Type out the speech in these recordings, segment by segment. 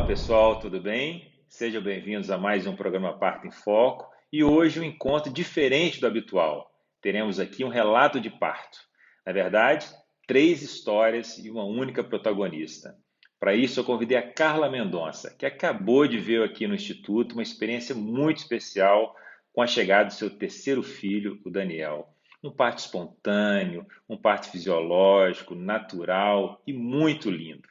pessoal, tudo bem? Sejam bem-vindos a mais um programa Parto em Foco e hoje um encontro diferente do habitual. Teremos aqui um relato de parto. Na verdade, três histórias e uma única protagonista. Para isso, eu convidei a Carla Mendonça, que acabou de ver aqui no Instituto uma experiência muito especial com a chegada do seu terceiro filho, o Daniel. Um parto espontâneo, um parto fisiológico, natural e muito lindo.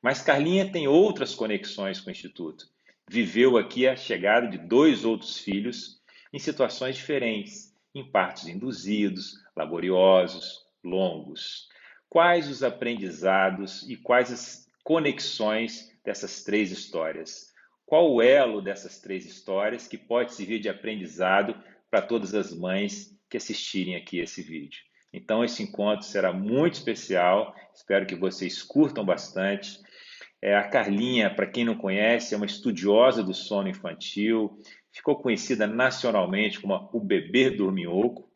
Mas Carlinha tem outras conexões com o Instituto. Viveu aqui a chegada de dois outros filhos em situações diferentes, em partos induzidos, laboriosos, longos. Quais os aprendizados e quais as conexões dessas três histórias? Qual o elo dessas três histórias que pode servir de aprendizado para todas as mães que assistirem aqui esse vídeo? Então, esse encontro será muito especial, espero que vocês curtam bastante. A Carlinha, para quem não conhece, é uma estudiosa do sono infantil, ficou conhecida nacionalmente como o bebê dorminhoco,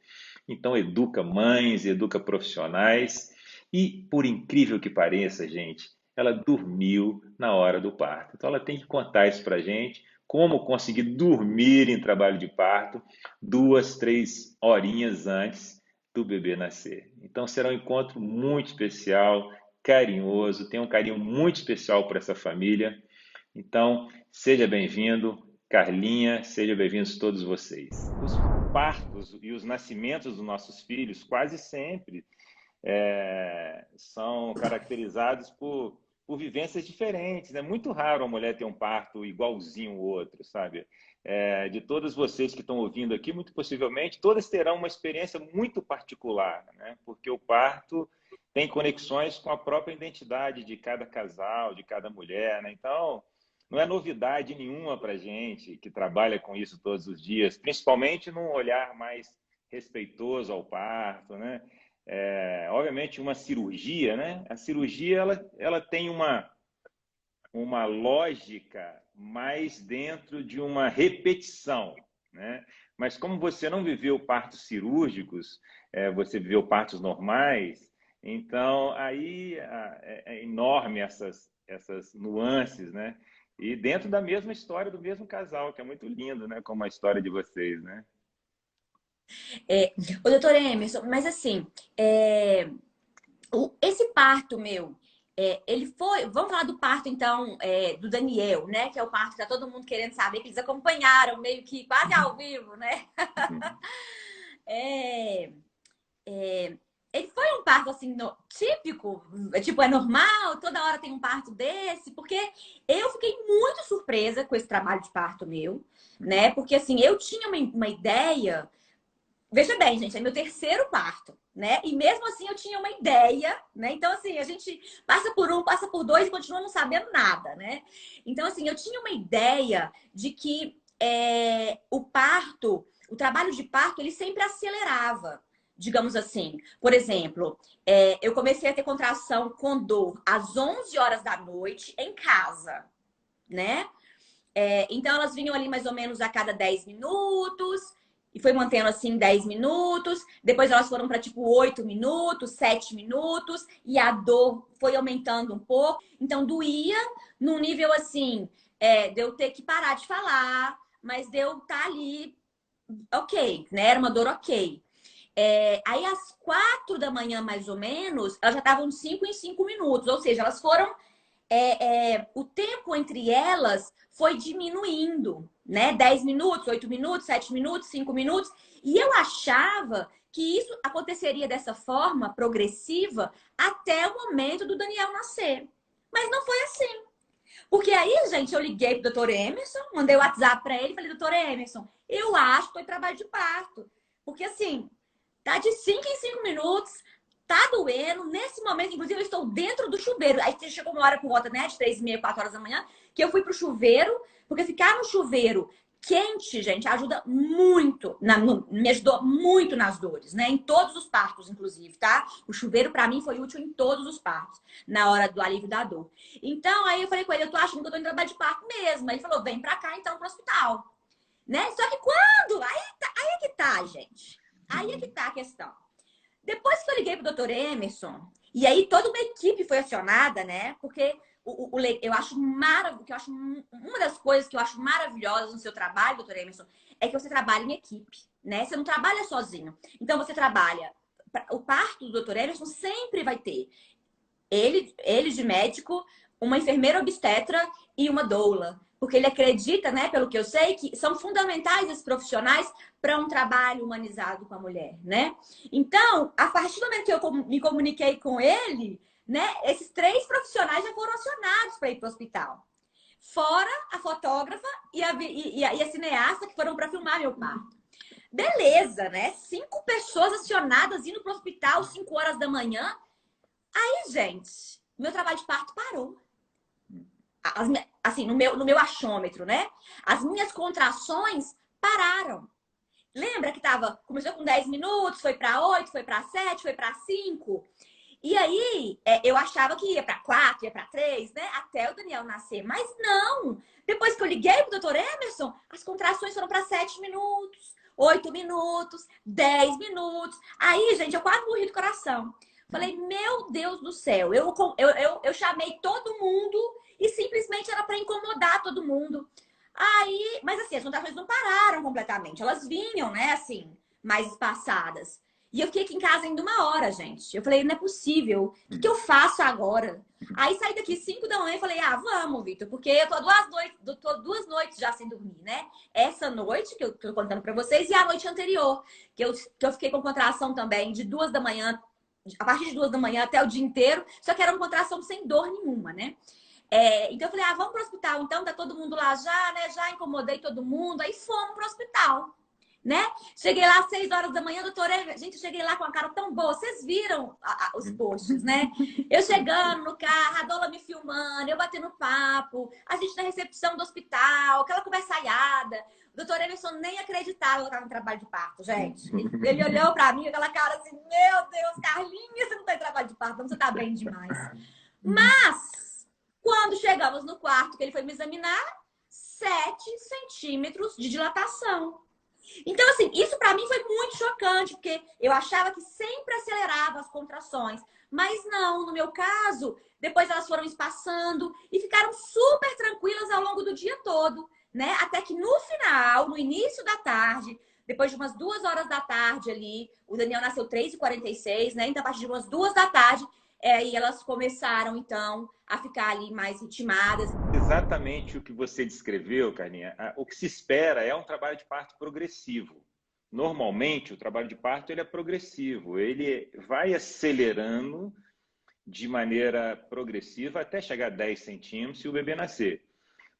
então educa mães, educa profissionais e, por incrível que pareça, gente, ela dormiu na hora do parto. Então ela tem que contar isso para a gente, como conseguir dormir em trabalho de parto 2, 3 horinhas antes do bebê nascer. Então será um encontro muito especial, carinhoso, tenho um carinho muito especial por essa família. Então, seja bem-vindo, Carlinha, sejam bem-vindos todos vocês. Os partos e os nascimentos dos nossos filhos quase sempre são caracterizados por vivências diferentes. É muito raro a mulher ter um parto igualzinho o outro, sabe? De todas vocês que estão ouvindo aqui, muito possivelmente, todas terão uma experiência muito particular, né? Porque o parto tem conexões com a própria identidade de cada casal, de cada mulher, né? Então, não é novidade nenhuma para a gente que trabalha com isso todos os dias, principalmente num olhar mais respeitoso ao parto, né? Obviamente, uma cirurgia, né? A cirurgia ela tem uma lógica mais dentro de uma repetição, né? Mas como você não viveu partos cirúrgicos, você viveu partos normais, então aí é enorme essas nuances, né? E dentro da mesma história do mesmo casal, que é muito lindo, né? Como a história de vocês, né? É, o doutor Emerson, mas assim, esse parto meu, ele foi. Vamos falar do parto, então, do Daniel, né? Que é o parto que tá todo mundo querendo saber, que eles acompanharam meio que quase ao vivo, né? Uhum. É, é, ele foi um parto assim, típico, tipo, é normal, toda hora tem um parto desse, porque eu fiquei muito surpresa com esse trabalho de parto meu, né? Porque assim, eu tinha uma ideia. Veja bem, gente, é meu terceiro parto, né? E mesmo assim eu tinha uma ideia, né? Então, assim, a gente passa por um, passa por dois e continua não sabendo nada, né? Então, assim, eu tinha uma ideia de que o parto, o trabalho de parto, ele sempre acelerava, digamos assim. Por exemplo, eu comecei a ter contração com dor às 11 horas da noite em casa, né? Então, elas vinham ali mais ou menos a cada 10 minutos, e foi mantendo assim 10 minutos. Depois, elas foram para tipo 8 minutos, 7 minutos, e a dor foi aumentando um pouco. Então, doía num nível assim, de eu ter que parar de falar, mas de eu estar ali, ok, né? Era uma dor ok. Aí, às 4 da manhã, mais ou menos, elas já estavam de 5 em 5 minutos, ou seja, elas foram o tempo entre elas foi diminuindo, né? 10 minutos, 8 minutos, 7 minutos, 5 minutos. E eu achava que isso aconteceria dessa forma progressiva até o momento do Daniel nascer. Mas não foi assim. Porque aí, gente, eu liguei pro doutor Emerson, mandei o WhatsApp para ele e falei, doutor Emerson, eu acho que foi trabalho de parto. Porque assim, tá de 5 em 5 minutos, tá doendo. Nesse momento, inclusive, eu estou dentro do chuveiro. Aí chegou uma hora por volta, né, de 3h30, 4 horas da manhã, que eu fui pro chuveiro, porque ficar no chuveiro quente, gente, ajuda muito, me ajudou muito nas dores, né? Em todos os partos, inclusive, tá? O chuveiro, para mim, foi útil em todos os partos, na hora do alívio da dor. Então, aí eu falei com ele, eu tô achando que eu tô em trabalho de parto mesmo. Aí ele falou, vem pra cá, então, pro hospital. Né? Só que quando? Aí é que tá, gente. Aí é que tá a questão. Depois que eu liguei pro doutor Emerson, e aí toda uma equipe foi acionada, né? Porque eu acho maravilhoso, que eu acho uma das coisas que eu acho maravilhosas no seu trabalho, doutor Emerson, é que você trabalha em equipe, né? Você não trabalha sozinho. Então você trabalha. O parto do doutor Emerson sempre vai ter ele de médico, uma enfermeira obstetra e uma doula. Porque ele acredita, né, pelo que eu sei, que são fundamentais esses profissionais para um trabalho humanizado com a mulher, né? Então, a partir do momento que eu me comuniquei com ele, né, esses 3 profissionais já foram acionados para ir para o hospital. Fora a fotógrafa e a cineasta que foram para filmar meu parto. Beleza, né? 5 pessoas acionadas indo para o hospital 5 horas da manhã. Aí, gente, meu trabalho de parto parou. Assim, no meu achômetro, né? As minhas contrações pararam. Lembra que começou com 10 minutos, foi para 8, foi para 7, foi para 5. E aí, eu achava que ia para 4, ia para 3, né? Até o Daniel nascer. Mas não! Depois que eu liguei pro doutor Emerson, as contrações foram para 7 minutos, 8 minutos, 10 minutos. Aí, gente, eu quase morri do coração. Falei, meu Deus do céu. Eu chamei todo mundo e simplesmente era para incomodar todo mundo. Aí, mas assim, as contrações não pararam completamente. Elas vinham, né, assim, mais espaçadas. E eu fiquei aqui em casa ainda 1 hora, gente. Eu falei, não é possível. O que eu faço agora? Aí saí daqui 5 da manhã e falei, vamos, Vitor, porque eu tô 2 noites já sem dormir, né? Essa noite que eu tô contando pra vocês e a noite anterior, que eu fiquei com contração também de 2 da manhã, a partir de 2 da manhã até o dia inteiro, só que era uma contração sem dor nenhuma, né? Então eu falei, vamos pro hospital, então tá todo mundo lá já, né? Já incomodei todo mundo, aí fomos pro hospital, né? Cheguei lá às 6 horas da manhã, doutora, gente, eu cheguei lá com a cara tão boa, vocês viram os posts, né? Eu chegando no carro, a Dola me filmando, eu batendo papo, a gente na recepção do hospital, aquela conversaiada. O doutor Emerson nem acreditava que eu estava no trabalho de parto, gente. Ele olhou para mim, aquela cara assim, meu Deus, Carlinha, você não tá em trabalho de parto, não, você tá bem demais. Mas, quando chegamos no quarto que ele foi me examinar, 7 centímetros de dilatação. Então, assim, isso para mim foi muito chocante, porque eu achava que sempre acelerava as contrações. Mas não, no meu caso, depois elas foram espaçando e ficaram super tranquilas ao longo do dia todo, né? Até que no final, no início da tarde, depois de umas 2 horas da tarde ali, o Daniel nasceu 3h46, né? Então, a partir de umas 2 da tarde, e elas começaram, então, a ficar ali mais ritmadas. Exatamente o que você descreveu, Carlinha. O que se espera é um trabalho de parto progressivo. Normalmente, o trabalho de parto ele é progressivo. Ele vai acelerando de maneira progressiva até chegar a 10 centímetros e o bebê nascer.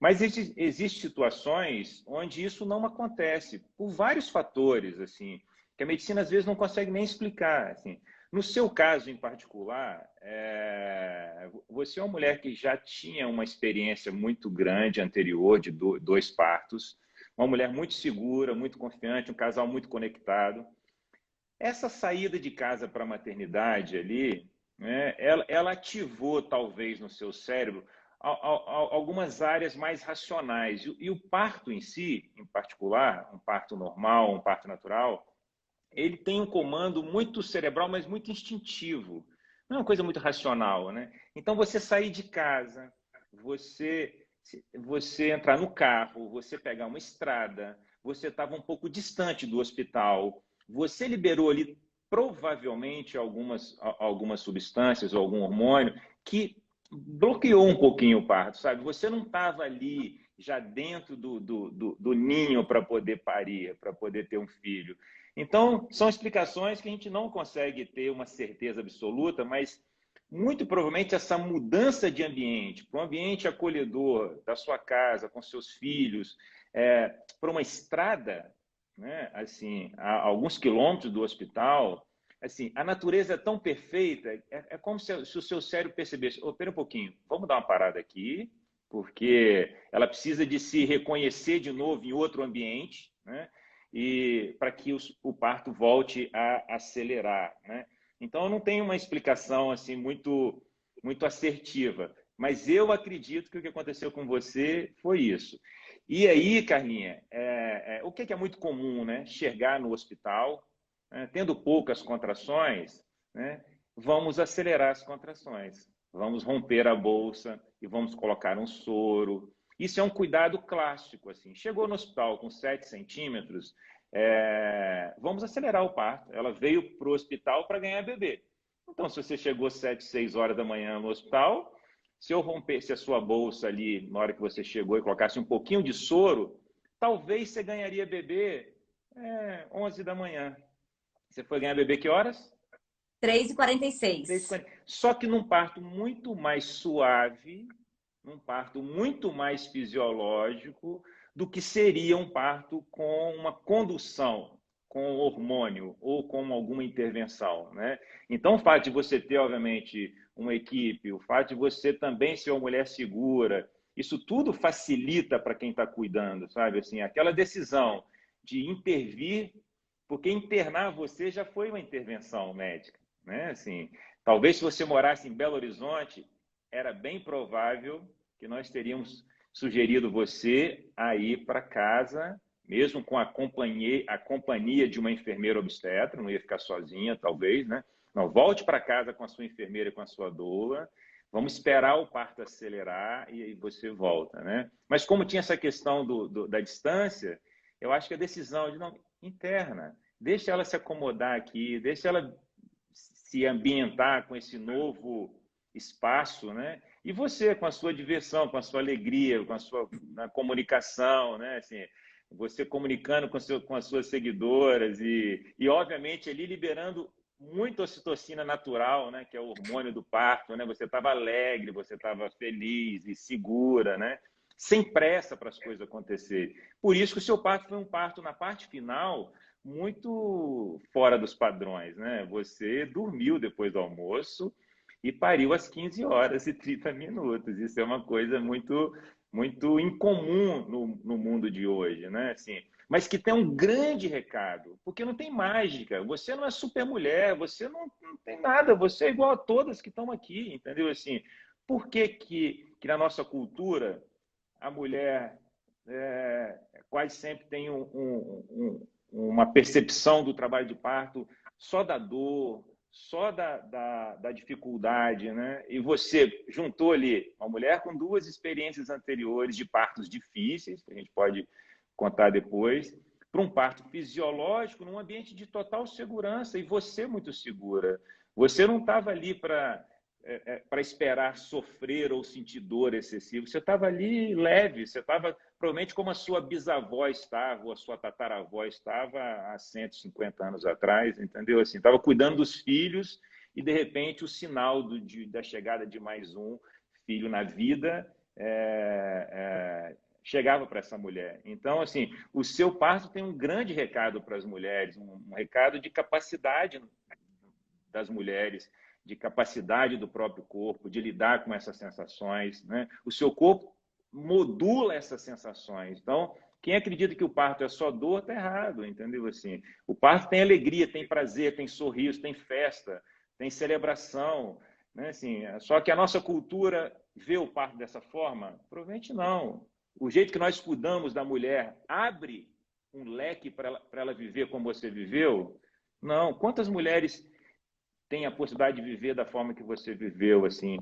Mas existem situações onde isso não acontece, por vários fatores, assim, que a medicina às vezes não consegue nem explicar. Assim. No seu caso em particular, você é uma mulher que já tinha uma experiência muito grande anterior de 2 partos, uma mulher muito segura, muito confiante, um casal muito conectado. Essa saída de casa para a maternidade ali, né, ela ativou talvez no seu cérebro algumas áreas mais racionais. E o parto em si, em particular, um parto normal, um parto natural, ele tem um comando muito cerebral, mas muito instintivo. Não é uma coisa muito racional, né? Então, você sair de casa, você entrar no carro, você pegar uma estrada, você estava um pouco distante do hospital, você liberou ali provavelmente algumas substâncias ou algum hormônio que bloqueou um pouquinho o parto, sabe? Você não estava ali já dentro do ninho para poder parir, para poder ter um filho. Então, são explicações que a gente não consegue ter uma certeza absoluta, mas muito provavelmente essa mudança de ambiente, para um ambiente acolhedor da sua casa, com seus filhos, para uma estrada, né, assim, a alguns quilômetros do hospital, assim, a natureza é tão perfeita, é como se o seu cérebro percebesse, espera um pouquinho, vamos dar uma parada aqui, porque ela precisa de se reconhecer de novo em outro ambiente, né? E para que o parto volte a acelerar, né? Então, eu não tenho uma explicação assim muito assertiva, mas eu acredito que o que aconteceu com você foi isso. E aí, Carlinha, o que é muito comum, né? Chegar no hospital, né? Tendo poucas contrações, né? Vamos acelerar as contrações. vamos romper a bolsa e vamos colocar um soro. Isso é um cuidado clássico, assim. Chegou no hospital com 7 centímetros, vamos acelerar o parto. Ela veio para o hospital para ganhar bebê. Então, se você chegou 7, 6 horas da manhã no hospital, se eu rompesse a sua bolsa ali na hora que você chegou e colocasse um pouquinho de soro, talvez você ganharia bebê 11 da manhã. Você foi ganhar bebê que horas? 3h46. Só que num parto muito mais suave, num parto muito mais fisiológico do que seria um parto com uma condução, com hormônio ou com alguma intervenção, né? Então, o fato de você ter, obviamente, uma equipe, o fato de você também ser uma mulher segura, isso tudo facilita para quem está cuidando, sabe? Assim, aquela decisão de intervir, porque internar você já foi uma intervenção médica, né? Assim, talvez se você morasse em Belo Horizonte, era bem provável que nós teríamos sugerido você a ir para casa, mesmo com a companhia de uma enfermeira obstetra, não ia ficar sozinha, talvez, né? Não, volte para casa com a sua enfermeira e com a sua doula, vamos esperar o parto acelerar e aí você volta, né? Mas como tinha essa questão da distância, eu acho que a decisão de não interna, deixa ela se acomodar aqui, deixa ela se ambientar com esse novo espaço, né? E você, com a sua diversão, com a sua alegria, com a sua comunicação, né? Assim, você comunicando com as suas seguidoras e, obviamente, ali liberando muita ocitocina natural, né? Que é o hormônio do parto, né? Você estava alegre, você estava feliz e segura, né? Sem pressa para as coisas acontecerem. Por isso que o seu parto foi um parto, na parte final, muito fora dos padrões, né? Você dormiu depois do almoço e pariu às 15 horas e 30 minutos. Isso é uma coisa muito incomum no mundo de hoje, né? Assim, mas que tem um grande recado, porque não tem mágica. Você não é super mulher, você não tem nada, você é igual a todas que estão aqui, entendeu? Assim, por que na nossa cultura a mulher quase sempre tem uma percepção do trabalho de parto só da dor, só da dificuldade, né? E você juntou ali uma mulher com 2 experiências anteriores de partos difíceis, que a gente pode contar depois, para um parto fisiológico num ambiente de total segurança e você muito segura. Você não estava ali para esperar sofrer ou sentir dor excessiva. Você estava ali leve, você estava provavelmente como a sua bisavó estava, ou a sua tataravó estava há 150 anos atrás, entendeu? Assim, estava cuidando dos filhos e, de repente, o sinal da chegada de mais um filho na vida chegava para essa mulher. Então, assim, o seu parto tem um grande recado para as mulheres, um recado de capacidade das mulheres, de capacidade do próprio corpo, de lidar com essas sensações, né? O seu corpo modula essas sensações. Então, quem acredita que o parto é só dor, está errado, entendeu? Assim, o parto tem alegria, tem prazer, tem sorriso, tem festa, tem celebração, né? Assim, só que a nossa cultura vê o parto dessa forma? Provavelmente não. O jeito que nós cuidamos da mulher abre um leque para ela viver como você viveu? Não. Quantas mulheres tem a possibilidade de viver da forma que você viveu, assim.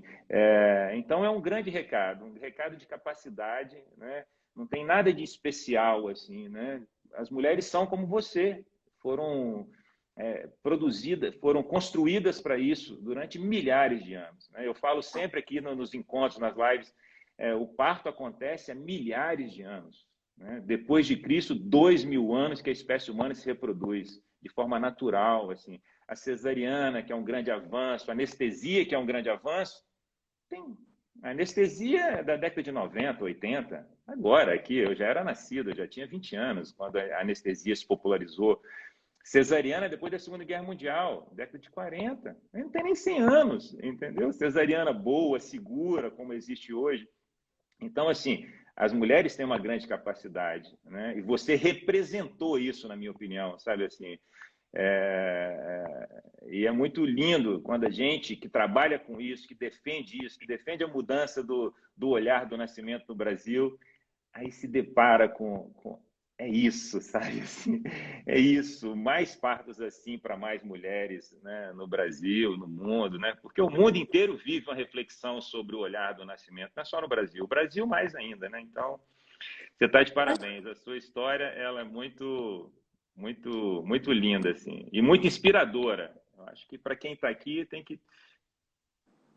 Então é um grande recado, um recado de capacidade, né? Não tem nada de especial, assim, né? As mulheres são como você, foram produzidas, foram construídas para isso durante milhares de anos, né? Eu falo sempre aqui nos encontros, nas lives, o parto acontece há milhares de anos, né? Depois de Cristo, 2.000 anos que a espécie humana se reproduz de forma natural, assim. A cesariana, que é um grande avanço, a anestesia, que é um grande avanço. Tem a anestesia da década de 90, 80. Agora, aqui, eu já era nascido, eu já tinha 20 anos, quando a anestesia se popularizou. Cesariana depois da Segunda Guerra Mundial, década de 40. Não tem nem 100 anos, entendeu? Cesariana boa, segura, como existe hoje. Então, assim, as mulheres têm uma grande capacidade, né? E você representou isso, na minha opinião, sabe assim? E é muito lindo quando a gente que trabalha com isso, que defende a mudança do olhar do nascimento no Brasil, aí se depara com é isso, sabe? Assim, é isso. Mais partos assim para mais mulheres, né? No Brasil, no mundo, né? Porque o mundo inteiro vive uma reflexão sobre o olhar do nascimento, não é só no Brasil. O Brasil mais ainda, né? Então, você está de parabéns. A sua história, ela é muito linda, assim, e muito inspiradora. Eu acho que para quem está aqui tem que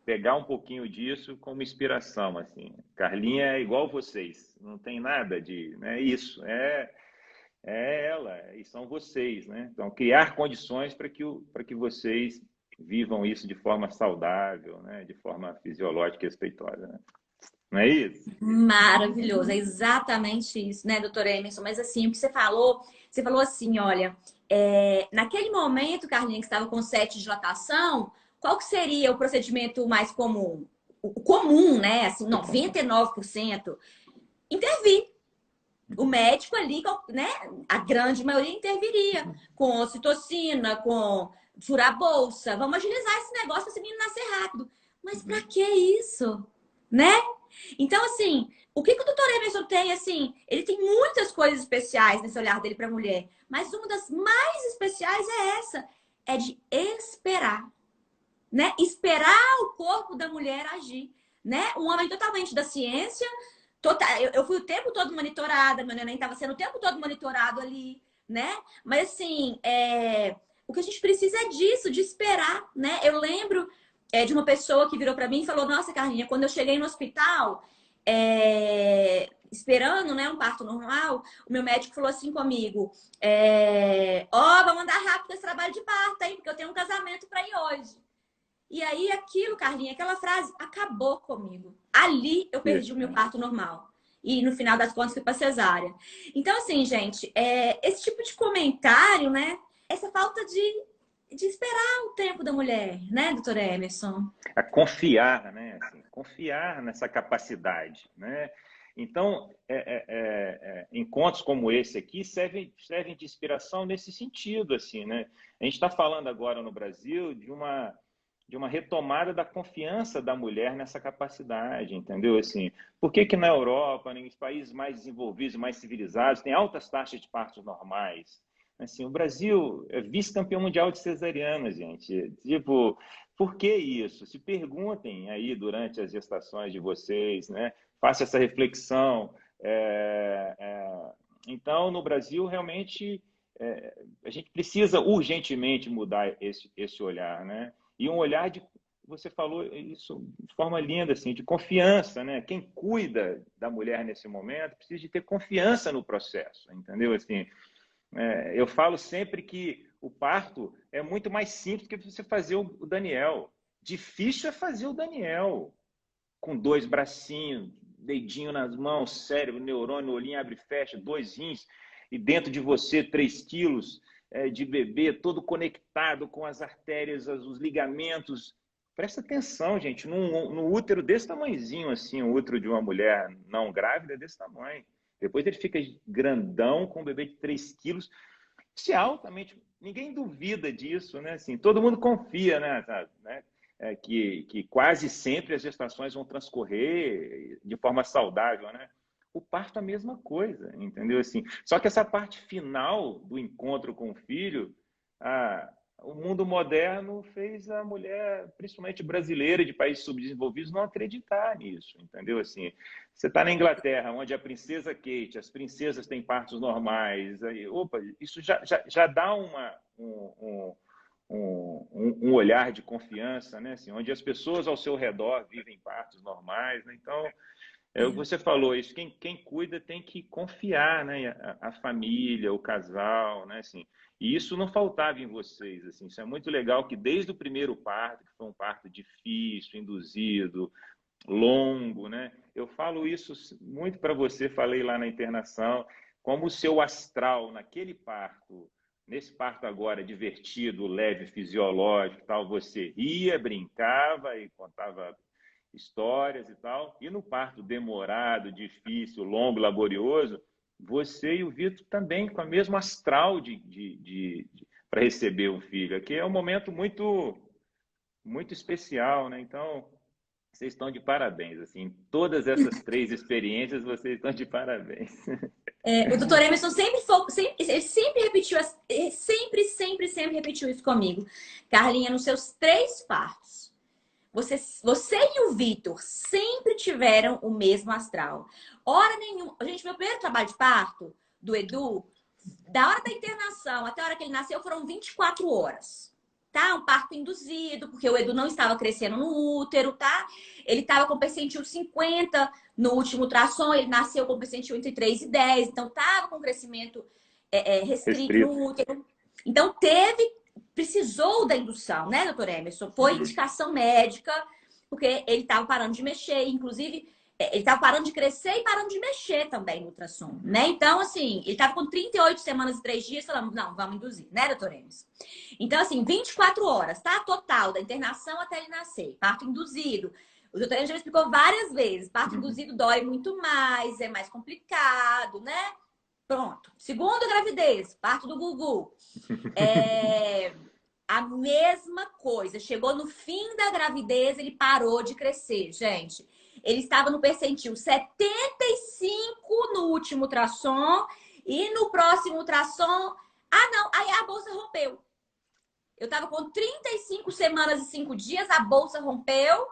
pegar um pouquinho disso como inspiração, assim. Carlinha é igual vocês, não tem nada de, né? Isso, é ela e são vocês, né? Então criar condições para que vocês vivam isso de forma saudável, né? De forma fisiológica e respeitosa, né? Não é isso? Maravilhoso, é exatamente isso, né, doutora Emerson? Mas assim, o que você falou assim, olha, naquele momento, Carlinhos, que estava com sete de dilatação, qual que seria o procedimento mais comum? O comum, né? Assim, 99% intervir. O médico ali, né? A grande maioria interviria com ocitocina, com furar a bolsa. Vamos agilizar esse negócio para esse menino nascer rápido. Mas para que isso? Né? Então, assim, o que que o doutor Emerson tem, assim, ele tem muitas coisas especiais nesse olhar dele para a mulher, mas uma das mais especiais é essa, é de esperar, né? Esperar o corpo da mulher agir, né? Um homem totalmente da ciência, total, eu fui o tempo todo monitorada, meu neném estava sendo o tempo todo monitorado ali, né? Mas, assim, o que a gente precisa é disso, de esperar, né? Eu lembro de uma pessoa que virou para mim e falou: Nossa, Carlinha, quando eu cheguei no hospital, esperando, né, um parto normal, o meu médico falou assim comigo: Ó, vamos andar rápido esse trabalho de parto, hein? Porque eu tenho um casamento para ir hoje. E aí, aquilo, Carlinha, aquela frase acabou comigo. Ali eu perdi o meu parto normal. E no final das contas fui para cesárea. Então, assim, gente, esse tipo de comentário, né? Essa falta de esperar o tempo da mulher, né, doutora Emerson? A confiar, né? Assim, confiar nessa capacidade, né? Então, encontros como esse aqui servem de inspiração nesse sentido, assim, né? A gente está falando agora no Brasil de uma retomada da confiança da mulher nessa capacidade, entendeu? Assim, por que que na Europa, nos países mais desenvolvidos, mais civilizados, tem altas taxas de partos normais? Assim, o Brasil é vice-campeão mundial de cesariana, gente. Tipo, por que isso? Se perguntem aí durante as gestações de vocês, né? Faça essa reflexão. Então, no Brasil, realmente, a gente precisa urgentemente mudar esse olhar, né? E um olhar de, você falou isso de forma linda, assim, de confiança, né? Quem cuida da mulher nesse momento precisa de ter confiança no processo, entendeu? Assim, eu falo sempre que o parto é muito mais simples que você fazer o Daniel. Difícil é fazer o Daniel, com dois bracinhos, dedinho nas mãos, cérebro, neurônio, olhinho abre e fecha, dois rins, e dentro de você 3 quilos de bebê, todo conectado com as artérias, os ligamentos. Presta atenção, gente, num útero desse tamanhozinho, assim, o útero de uma mulher não grávida é desse tamanho. Depois ele fica grandão com um bebê de 3 quilos. Isso é altamente. Ninguém duvida disso, né? Assim, todo mundo confia, né? Que quase sempre as gestações vão transcorrer de forma saudável, né? O parto é a mesma coisa, entendeu? Assim, só que essa parte final do encontro com o filho, o mundo moderno fez a mulher, principalmente brasileira, de países subdesenvolvidos, não acreditar nisso, entendeu? Assim, você está na Inglaterra, onde a princesa Kate, as princesas têm partos normais, aí, opa, isso já dá um olhar de confiança, né? Assim, onde as pessoas ao seu redor vivem partos normais, né? Então, você falou isso, quem cuida tem que confiar, né? A família, o casal, né? Assim, e isso não faltava em vocês, assim, isso é muito legal que desde o primeiro parto, que foi um parto difícil, induzido, longo, né? Eu falo isso muito para você, falei lá na internação, como o seu astral naquele parto, nesse parto agora divertido, leve, fisiológico, tal, você ria, brincava e contava histórias e tal. E no parto demorado, difícil, longo, laborioso, você e o Vitor também com a mesma astral para receber um filho. Aqui é um momento muito especial, né? Então, vocês estão de parabéns, assim, todas essas 3 experiências, vocês estão de parabéns. O doutor Emerson ele sempre repetiu, sempre repetiu isso comigo. Carlinha, nos seus 3 partos, você e o Vitor sempre tiveram o mesmo astral. Hora nenhuma. Gente, meu primeiro trabalho de parto do Edu, da hora da internação até a hora que ele nasceu, foram 24 horas. Tá? Um parto induzido, porque o Edu não estava crescendo no útero, tá? Ele estava com percentil 50 no último ultrassom, ele nasceu com percentil entre 3 e 10, então estava com crescimento restrito Restrito. no útero. Então precisou da indução, né, doutor Emerson? Foi indicação médica, porque ele estava parando de mexer, inclusive ele estava parando de crescer e parando de mexer também no ultrassom, né? Então, assim, ele estava com 38 semanas e 3 dias, falamos, não, vamos induzir, né, doutor Emerson? Então, assim, 24 horas, tá? Total, da internação até ele nascer. Parto induzido. O doutor Emerson já explicou várias vezes. Parto induzido dói muito mais, é mais complicado, né? Pronto. Segunda gravidez, parto do Gugu. A mesma coisa. Chegou no fim da gravidez, ele parou de crescer, gente. Ele estava no percentil 75 no último ultrassom e no próximo ultrassom... Ah, não, aí a bolsa rompeu. Eu estava com 35 semanas e 5 dias, a bolsa rompeu.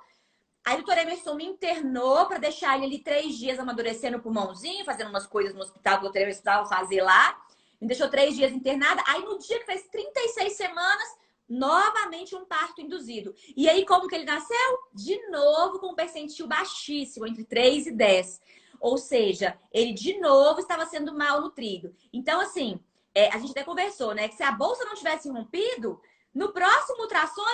Aí o doutor Emerson me internou para deixar ele ali 3 dias amadurecendo o pulmãozinho, fazendo umas coisas no hospital que o doutor Emerson precisava fazer lá. Me deixou 3 dias internada. Aí no dia que fez 36 semanas, novamente um parto induzido. E aí como que ele nasceu? De novo com um percentil baixíssimo, entre 3 e 10. Ou seja, ele de novo estava sendo mal nutrido. Então, assim, a gente até conversou, né? Que se a bolsa não tivesse rompido, no próximo ultrassom,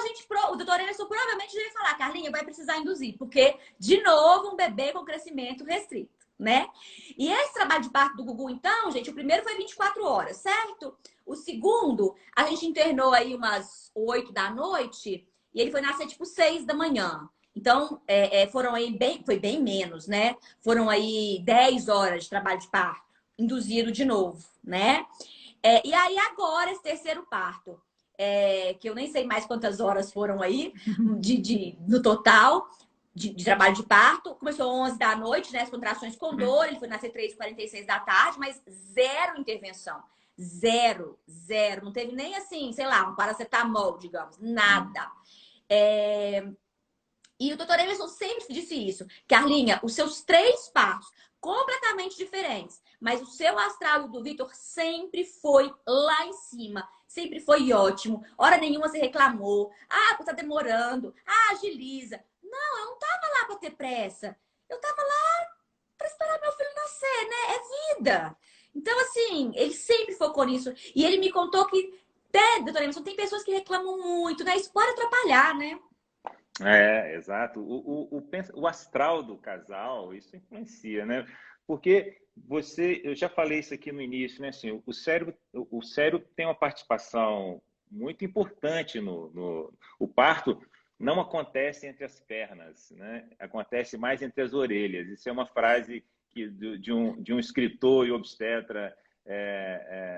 o doutor Emerson provavelmente já ia falar, Carlinha, vai precisar induzir, porque, de novo, um bebê com crescimento restrito, né? E esse trabalho de parto do Gugu, então, gente, o primeiro foi 24 horas, certo? O segundo, a gente internou aí umas 8 da noite e ele foi nascer, tipo, 6 da manhã. Então, foram aí foi bem menos, né? Foram aí 10 horas de trabalho de parto, induzido de novo, né? E aí, agora, esse terceiro parto, que eu nem sei mais quantas horas foram aí no total de trabalho de parto. Começou 11 da noite, né? As contrações com dor. Ele foi nascer 3h46 da tarde, mas zero intervenção. Zero, zero. Não teve nem assim, sei lá, um paracetamol, digamos. Nada. E o doutor Emerson sempre disse isso. Carlinha, os seus 3 partos completamente diferentes, mas o seu astral do Vitor sempre foi lá em cima. Sempre foi ótimo. Hora nenhuma você reclamou. Ah, tá demorando. Ah, agiliza. Não, eu não tava lá para ter pressa. Eu tava lá para esperar meu filho nascer, né? É vida. Então, assim, ele sempre focou nisso. E ele me contou que, doutor Emerson, tem pessoas que reclamam muito, né? Isso pode atrapalhar, né? Exato. O astral do casal, isso influencia, né? Porque eu já falei isso aqui no início, né? Assim, o cérebro tem uma participação muito importante o parto não acontece entre as pernas, né? Acontece mais entre as orelhas. Isso é uma frase de um escritor e obstetra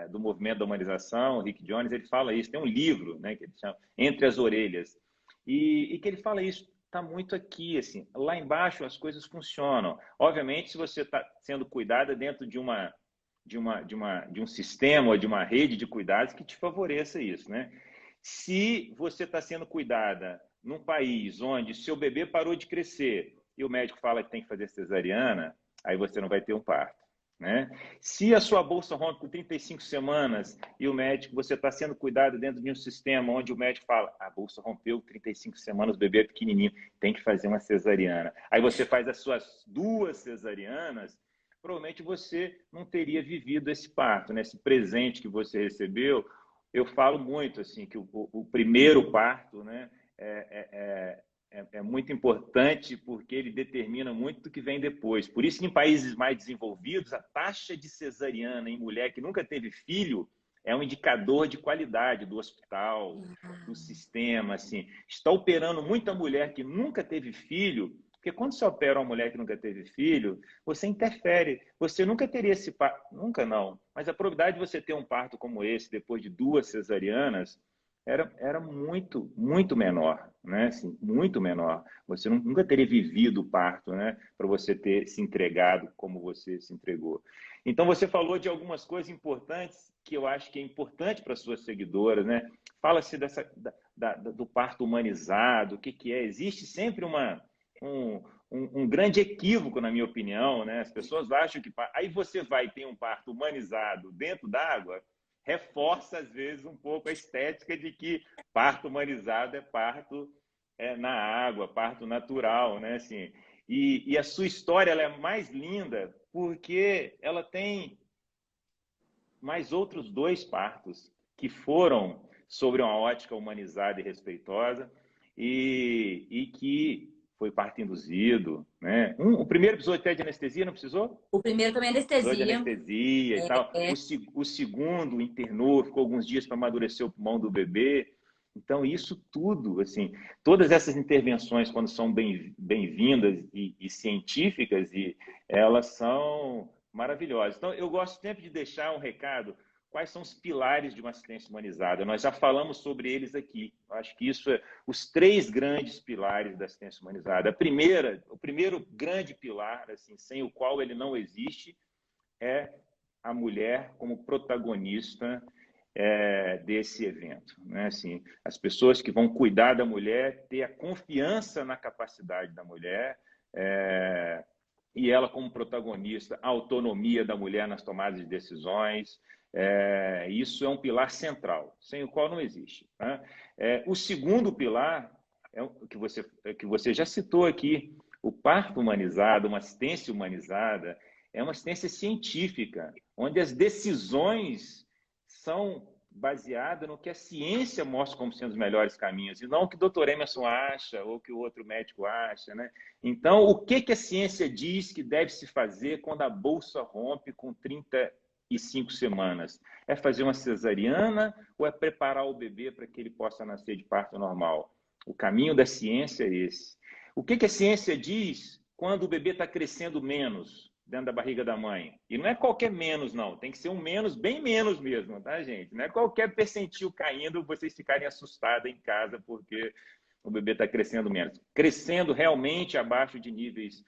do movimento da humanização, Rick Jones. Ele fala isso. Tem um livro, né, que ele chama Entre as Orelhas. E que ele fala isso, está muito aqui, assim, lá embaixo as coisas funcionam. Obviamente, se você está sendo cuidada dentro de um sistema ou de uma rede de cuidados que te favoreça isso, né? Se você está sendo cuidada num país onde seu bebê parou de crescer e o médico fala que tem que fazer cesariana, aí você não vai ter um parto, né? Se a sua bolsa rompe com 35 semanas e o médico, você está sendo cuidado dentro de um sistema onde o médico fala, a bolsa rompeu 35 semanas, o bebê é pequenininho, tem que fazer uma cesariana. Aí você faz as suas 2 cesarianas, provavelmente você não teria vivido esse parto, né? Esse presente que você recebeu. Eu falo muito assim que o primeiro parto, né, é muito importante porque ele determina muito do que vem depois. Por isso que em países mais desenvolvidos, a taxa de cesariana em mulher que nunca teve filho é um indicador de qualidade do hospital, do sistema. Assim. Está operando muita mulher que nunca teve filho, porque quando você opera uma mulher que nunca teve filho, você interfere. Você nunca teria esse parto, nunca não, mas a probabilidade de você ter um parto como esse, depois de 2 cesarianas, era muito, muito menor, né? Assim, muito menor. Você nunca teria vivido o parto, né? Para você ter se entregado como você se entregou. Então, você falou de algumas coisas importantes que eu acho que é importante para as suas seguidoras, né? Fala-se do parto humanizado, o que, que é? Existe sempre um, um grande equívoco, na minha opinião, né? As pessoas acham que... Aí você vai ter um parto humanizado dentro d'água, reforça, às vezes, um pouco a estética de que parto humanizado é parto na água, parto natural, né? Assim, e a sua história ela é mais linda porque ela tem mais outros dois partos que foram sobre uma ótica humanizada e respeitosa e que foi parto induzido, né? O primeiro episódio até de anestesia, não precisou? O primeiro também é Precisou de anestesia. anestesia e tal. É, O segundo internou, ficou alguns dias para amadurecer o pulmão do bebê. Então, isso tudo, assim, todas essas intervenções, quando são bem-vindas e científicas, elas são maravilhosas. Então, eu gosto sempre de deixar um recado, quais são os pilares de uma assistência humanizada. Nós já falamos sobre eles aqui. Eu acho que isso é os três grandes pilares da assistência humanizada. O primeiro grande pilar, assim, sem o qual ele não existe, é a mulher como protagonista desse evento, né? Assim, as pessoas que vão cuidar da mulher, ter a confiança na capacidade da mulher, e ela como protagonista, a autonomia da mulher nas tomadas de decisões, isso é um pilar central, sem o qual não existe, né? O segundo pilar é o que você já citou aqui, o parto humanizado, uma assistência humanizada, é uma assistência científica, onde as decisões são baseadas no que a ciência mostra como sendo os melhores caminhos, e não o que o doutor Emerson acha ou o que o outro médico acha, né? Então, o que a ciência diz que deve se fazer quando a bolsa rompe com 35 semanas? É fazer uma cesariana ou é preparar o bebê para que ele possa nascer de parto normal? O caminho da ciência é esse. O que a ciência diz quando o bebê está crescendo menos dentro da barriga da mãe? E não é qualquer menos, não. Tem que ser um menos, bem menos mesmo, tá, gente? Não é qualquer percentil caindo, vocês ficarem assustados em casa porque o bebê está crescendo menos. Crescendo realmente abaixo de níveis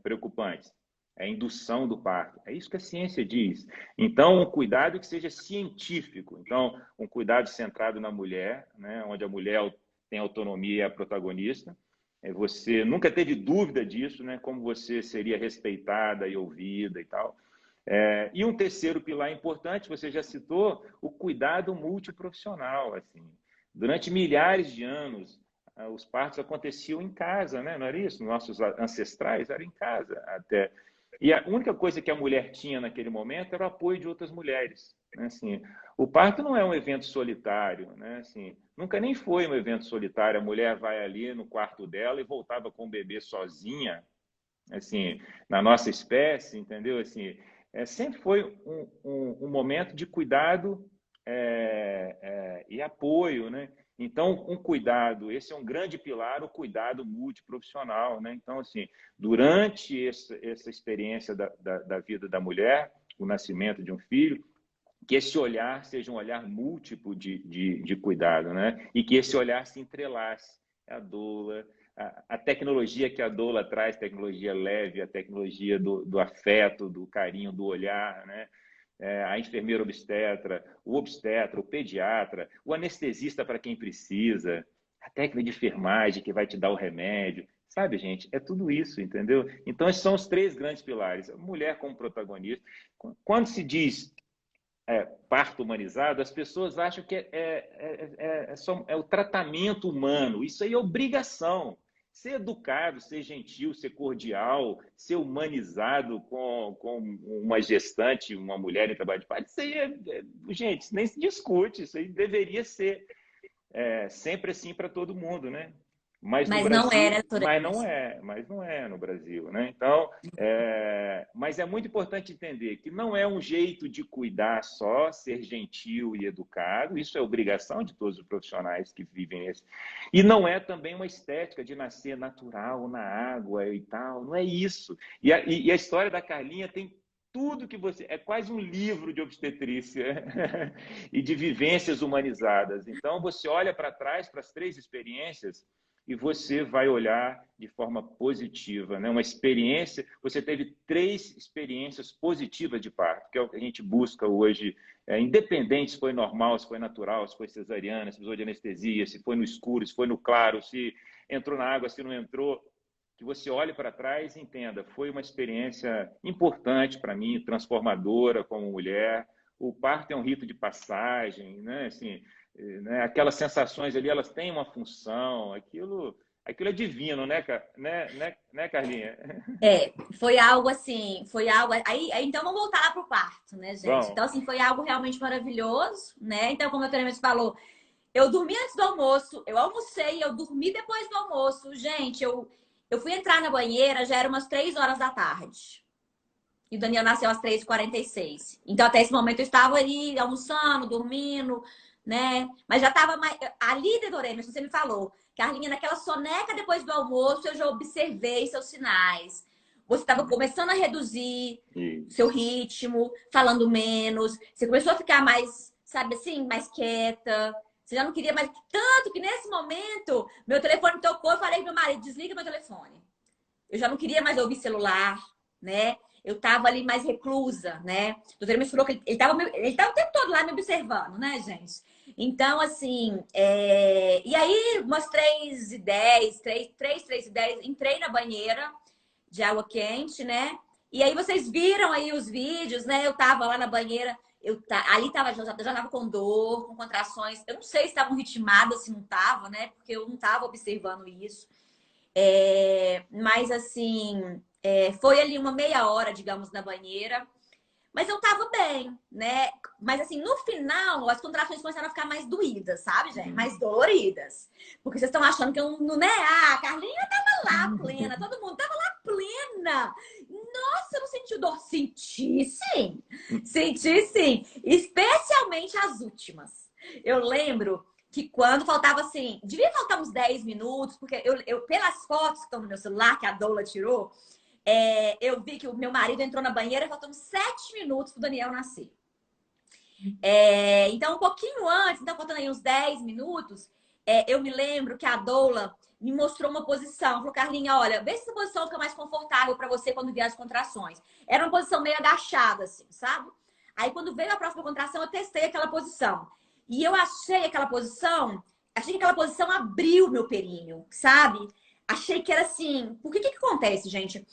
preocupantes. É a indução do parto. É isso que a ciência diz. Então, um cuidado que seja científico. Então, um cuidado centrado na mulher, né, onde a mulher tem autonomia e é a protagonista. Você nunca teve dúvida disso, né, como você seria respeitada e ouvida e tal. E um terceiro pilar importante, você já citou, o cuidado multiprofissional. Assim. Durante milhares de anos, os partos aconteciam em casa, né? Não era isso? Nossos ancestrais eram em casa até. E a única coisa que a mulher tinha naquele momento era o apoio de outras mulheres. Né? Assim, o parto não é um evento solitário, né? Assim, nunca nem foi um evento solitário. A mulher vai ali no quarto dela e voltava com o bebê sozinha, assim, na nossa espécie, entendeu? Assim, sempre foi um momento de cuidado e apoio, né? Então, um cuidado, esse é um grande pilar, o cuidado multiprofissional, né? Então, assim, durante essa experiência da vida da mulher, o nascimento de um filho, que esse olhar seja um olhar múltiplo de cuidado, né? E que esse olhar se entrelace. A doula, a tecnologia que a doula traz, tecnologia leve, a tecnologia do afeto, do carinho, do olhar, né? A enfermeira obstetra, o pediatra, o anestesista para quem precisa, a técnica de enfermagem que vai te dar o remédio. Sabe, gente, é tudo isso, entendeu? Então, esses são os três grandes pilares. A mulher como protagonista. Quando se diz parto humanizado, as pessoas acham que é o tratamento humano. Isso aí é obrigação. Ser educado, ser gentil, ser cordial, ser humanizado com uma gestante, uma mulher em trabalho de parto, isso aí gente, isso nem se discute, isso aí deveria ser sempre assim para todo mundo, né? Mas no mas não Brasil, era, doutora Emerson. mas não é no Brasil, né? Então, mas é muito importante entender que não é um jeito de cuidar só, ser gentil e educado, isso é obrigação de todos os profissionais que vivem esse. E não é também uma estética de nascer natural na água e tal, não é isso. E a história da Carlinha tem tudo que você... É quase um livro de obstetrícia e de vivências humanizadas. Então, você olha para trás, para as 3 experiências, e você vai olhar de forma positiva, né? Uma experiência... Você teve 3 experiências positivas de parto, que é o que a gente busca hoje, independente se foi normal, se foi natural, se foi cesariana, se precisou de anestesia, se foi no escuro, se foi no claro, se entrou na água, se não entrou, que você olhe para trás e entenda, foi uma experiência importante para mim, transformadora como mulher. O parto é um rito de passagem, né? Assim, né? Aquelas sensações ali, elas têm uma função, aquilo é divino, né, né, Carlinha? Foi algo assim, foi algo. Aí, então vamos voltar lá pro parto, né, gente? Bom, Então, assim, foi algo realmente maravilhoso, né? Então, como a Teresa falou, eu dormi antes do almoço, eu almocei, eu dormi depois do almoço. Gente, eu fui entrar na banheira, já era umas 3 horas da tarde. E o Daniel nasceu às 3h46. Então, até esse momento, eu estava ali almoçando, dormindo, né? Mas já estava mais. Ali, Dorema, você me falou, Carlinha, naquela soneca depois do almoço, eu já observei seus sinais. Você estava começando a reduzir seu ritmo, falando menos. Você começou a ficar mais, sabe assim, mais quieta. Você já não queria mais. Tanto que nesse momento, meu telefone tocou. Eu falei pro meu marido: desliga meu telefone. Eu já não queria mais ouvir celular, né? Eu tava ali mais reclusa, né? O doutor me falou que ele tava o tempo todo lá me observando, né, gente? Então, assim, e aí, umas 3h10, 3h10, entrei na banheira de água quente, né? E aí vocês viram aí os vídeos, né? Eu tava lá na banheira, ali tava, já tava com dor, com contrações. Eu não sei se estavam ritmadas, se não tava, né? Porque eu não tava observando isso. Mas assim, foi ali uma meia hora, digamos, na banheira. Mas eu tava bem, né? Mas assim, no final, as contrações começaram a ficar mais doídas, sabe, gente? Mais doloridas. Porque vocês estão achando que eu não, né? Ah, a Carlinha tava lá plena, todo mundo tava lá plena. Nossa, eu não senti dor. Senti sim. Senti sim. Especialmente as últimas. Eu lembro que quando faltava assim, devia faltar uns 10 minutos, porque eu pelas fotos que estão no meu celular, que a Doula tirou, eu vi que o meu marido entrou na banheira e faltando 7 minutos pro Daniel nascer. Então, um pouquinho antes, então faltando aí uns 10 minutos, eu me lembro que a Doula me mostrou uma posição. Falou, Carlinha, olha, vê se essa posição fica mais confortável para você quando vier as contrações. Era uma posição meio agachada, assim, sabe? Aí, quando veio a próxima contração, eu testei aquela posição. E eu achei que aquela posição abriu meu períneo, sabe? Achei que era assim. Porque o que acontece, gente?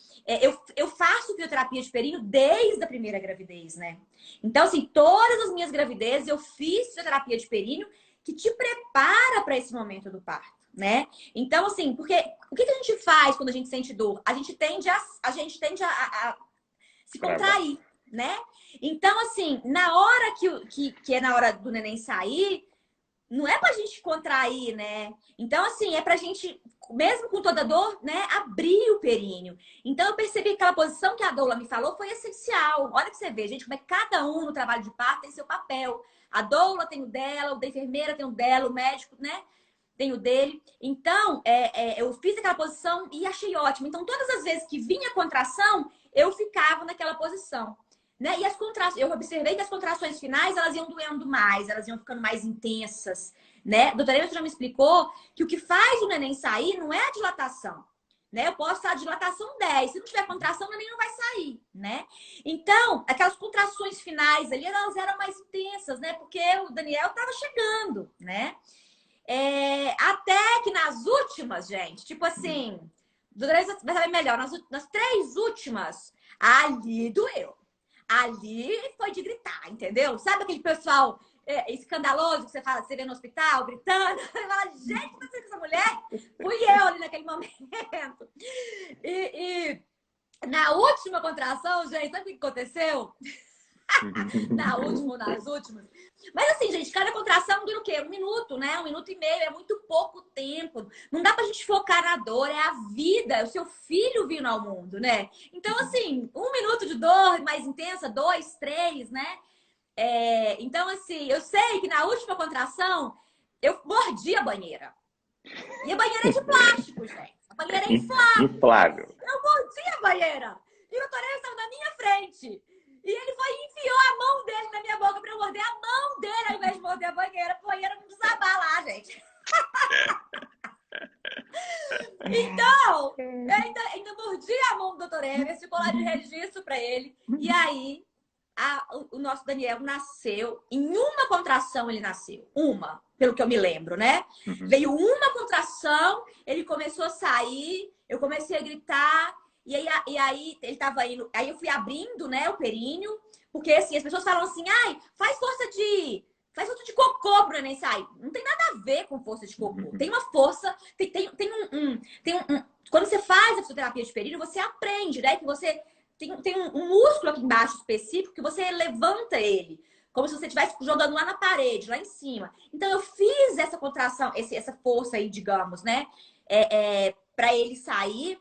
Eu faço fisioterapia de períneo desde a primeira gravidez, né? Então, assim, todas as minhas gravidezes eu fiz fisioterapia de períneo que te prepara para esse momento do parto, né? Então, assim, porque o que a gente faz quando a gente sente dor? A gente tende a se contrair, né? Então, assim, na hora que é na hora do neném sair, não é pra gente contrair, né? Então, assim, é pra gente, mesmo com toda dor, né, abrir o períneo. Então, eu percebi que aquela posição que a Doula me falou foi essencial. Olha que você vê, gente, como é que cada um no trabalho de parto tem seu papel. A Doula tem o dela, o da enfermeira tem o dela, o médico, né, tem o dele. Então, eu fiz aquela posição e achei ótimo. Então, todas as vezes que vinha contração, eu ficava naquela posição. Né? E as contrações, eu observei que as contrações finais elas iam doendo mais, elas iam ficando mais intensas, né? A doutora Eva já me explicou que o que faz o neném sair não é a dilatação, né? Eu posso estar a dilatação 10, se não tiver contração, o neném não vai sair, né? Então, aquelas contrações finais ali, elas eram mais intensas, né? Porque o Daniel estava chegando, né? Até que nas últimas, gente, tipo assim, doutora Eva vai saber melhor, nas 3 últimas, ali doeu. Ali foi de gritar, entendeu? Sabe aquele pessoal escandaloso que você fala, você vê no hospital, gritando? Você fala, gente, o que tá acontecendo com essa mulher? Fui eu ali naquele momento. E na última contração, gente, sabe o que aconteceu? Na última ou nas últimas. Mas assim, gente, cada contração dura o quê? 1 minuto, né? 1 minuto e meio, é muito pouco tempo. Não dá pra gente focar na dor, é a vida, é o seu filho vindo ao mundo, né? Então, assim, 1 minuto de dor mais intensa, 2, 3, né? Então, assim, eu sei que na última contração eu mordi a banheira. E a banheira é de plástico, gente. A banheira é inflável. Inflável. Eu mordi a banheira. E o doutor estava na minha frente. E ele foi e enfiou a mão dele na minha boca pra eu morder a mão dele ao invés de morder a banheira. A banheira não desabar lá, gente. Então, eu ainda mordi a mão do doutor Emerson, ficou lá de registro pra ele. E aí, o nosso Daniel nasceu, em uma contração ele nasceu. Uma, pelo que eu me lembro, né? Uhum. Veio uma contração, ele começou a sair, eu comecei a gritar, e aí ele tava indo. Aí eu fui abrindo, né, o períneo, porque assim, as pessoas falam assim, ai, faz força de cocô pro neném sair. Não tem nada a ver com força de cocô. Tem uma força, quando você faz a fisioterapia de períneo, você aprende, né? Que você tem um músculo aqui embaixo específico que você levanta ele. Como se você estivesse jogando lá na parede, lá em cima. Então, eu fiz essa contração, essa força aí, digamos, né? Para ele sair.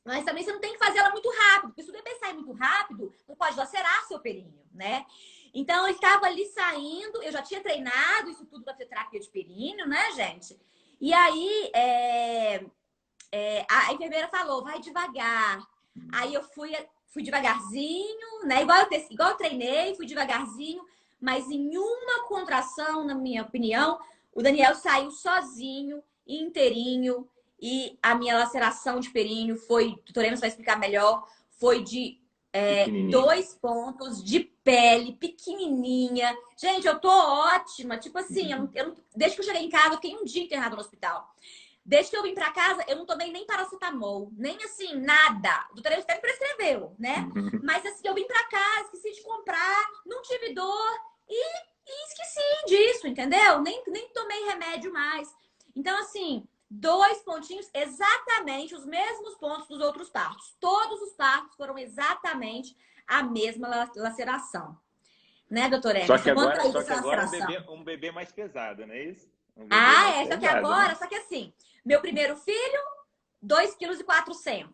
Mas também você não tem que fazer ela muito rápido. Porque se o bebê sair muito rápido, você pode lacerar seu períneo, né? Então, ele estava ali saindo. Eu já tinha treinado isso tudo para terapia de períneo, né, gente? E aí, a enfermeira falou, vai devagar. Aí eu fui devagarzinho, né? Igual eu treinei, fui devagarzinho. Mas em uma contração, na minha opinião, o Daniel saiu sozinho, inteirinho. E a minha laceração de períneo foi, o doutor Emerson vai explicar melhor, foi de 2 pontos de pele, pequenininha. Gente, eu tô ótima. Tipo assim, desde que eu cheguei em casa, eu fiquei um dia internada no hospital. Desde que eu vim pra casa, eu não tomei nem paracetamol, nem assim, nada. O doutor Emerson até me prescreveu, né? Mas assim, eu vim pra casa, esqueci de comprar, não tive dor e esqueci disso, entendeu? Nem tomei remédio mais. Então, assim, 2 pontinhos, exatamente os mesmos pontos dos outros partos. Todos os partos foram exatamente a mesma laceração. Né, doutor Só Emerson? que Conta agora, aí só que dessa agora laceração. um bebê mais pesado, não é isso? Um bebê Ah, mais só que pesado, agora, né? só que assim, meu primeiro filho, 2,4 kg.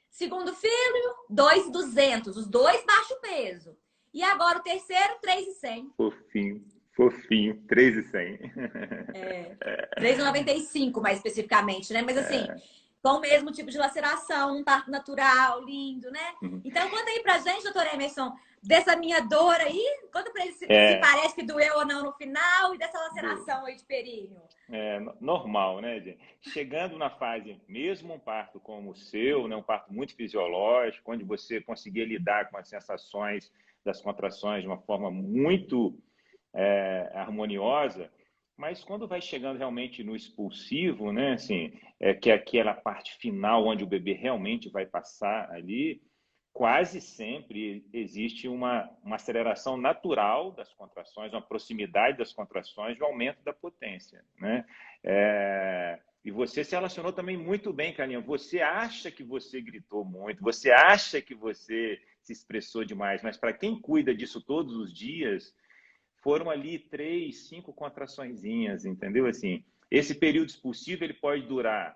Segundo filho, 2,200. Os dois baixo peso. E agora o terceiro, 3,100. Fofinho, fofinho, 3.100. 3,95 mais especificamente, né? Mas assim, com o mesmo tipo de laceração, um parto natural, lindo, né? Então, conta aí pra gente, doutor Emerson, dessa minha dor aí. Conta pra ele se parece que doeu ou não no final e dessa laceração aí de períneo. Normal, né, gente? Chegando na fase, mesmo um parto como o seu, né, um parto muito fisiológico, onde você conseguia lidar com as sensações das contrações de uma forma muito harmoniosa, mas quando vai chegando realmente no expulsivo, né, assim, que é aquela parte final onde o bebê realmente vai passar ali, quase sempre existe uma aceleração natural das contrações, uma proximidade das contrações, um aumento da potência, né? E você se relacionou também muito bem, Carlinhos. Você acha que você gritou muito, você acha que você se expressou demais, mas para quem cuida disso todos os dias, foram ali 3, 5 contraçõezinhas, entendeu? Assim, esse período expulsivo ele pode durar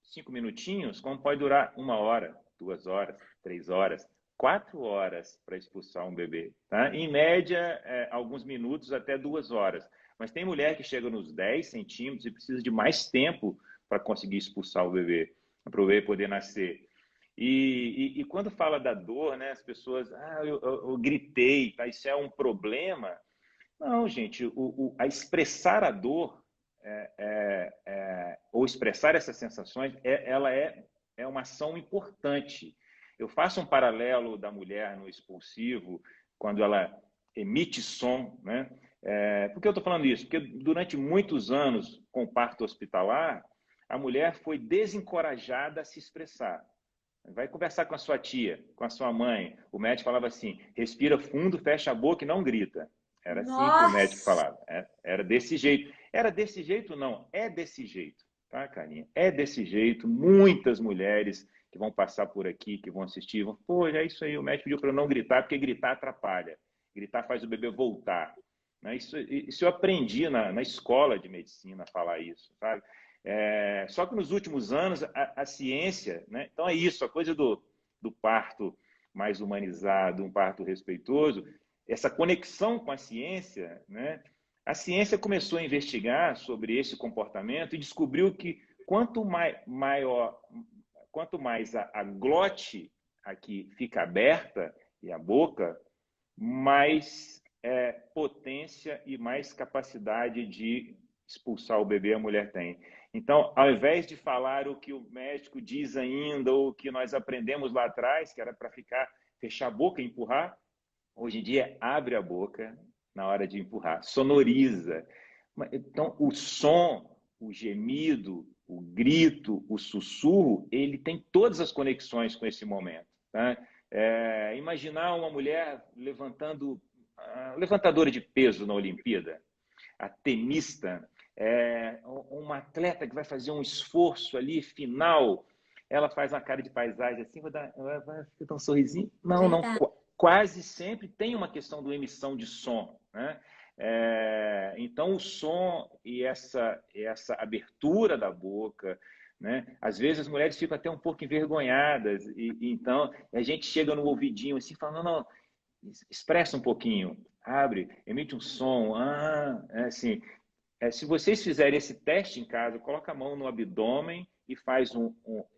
5 minutinhos, como pode durar 1 hora, 2 horas, 3 horas, 4 horas para expulsar um bebê. Tá? Em média, alguns minutos até 2 horas. Mas tem mulher que chega nos 10 centímetros e precisa de mais tempo para conseguir expulsar o bebê, para o bebê poder nascer. E quando fala da dor, né, as pessoas, eu gritei, tá? Isso é um problema? Não, gente, a expressar a dor ou expressar essas sensações, ela é uma ação importante. Eu faço um paralelo da mulher no expulsivo, quando ela emite som, né? Por que eu estou falando isso? Porque durante muitos anos, com o parto hospitalar, a mulher foi desencorajada a se expressar. Vai conversar com a sua tia, com a sua mãe. O médico falava assim, respira fundo, fecha a boca e não grita. Era assim que o médico Nossa! falava. Era desse jeito. Era desse jeito? Não. É desse jeito. Tá, Carinha? É desse jeito. Muitas mulheres que vão passar por aqui, que vão assistir, vão, pô, é isso aí. O médico pediu para eu não gritar, porque gritar atrapalha. Gritar faz o bebê voltar. Isso eu aprendi na escola de medicina, a falar isso, sabe? Só que nos últimos anos, a ciência, né? Então é isso, a coisa do parto mais humanizado, um parto respeitoso, essa conexão com a ciência, né? A ciência começou a investigar sobre esse comportamento e descobriu que quanto mais a glote aqui fica aberta, e a boca, mais potência e mais capacidade de expulsar o bebê a mulher tem. Então, ao invés de falar o que o médico diz ainda, ou o que nós aprendemos lá atrás, que era para fechar a boca e empurrar, hoje em dia abre a boca na hora de empurrar, sonoriza. Então, o som, o gemido, o grito, o sussurro, ele tem todas as conexões com esse momento. Tá? Imaginar uma mulher levantadora de peso na Olimpíada, a tenista, uma atleta que vai fazer um esforço ali final, ela faz uma cara de paisagem assim, vai dar um sorrisinho. Não, não, quase sempre tem uma questão do emissão de som, né? Então, o som e essa abertura da boca, né? Às vezes as mulheres ficam até um pouco envergonhadas, então a gente chega no ouvidinho assim, falando, não, expressa um pouquinho, abre, emite um som, assim. Se vocês fizerem esse teste em casa, coloca a mão no abdômen e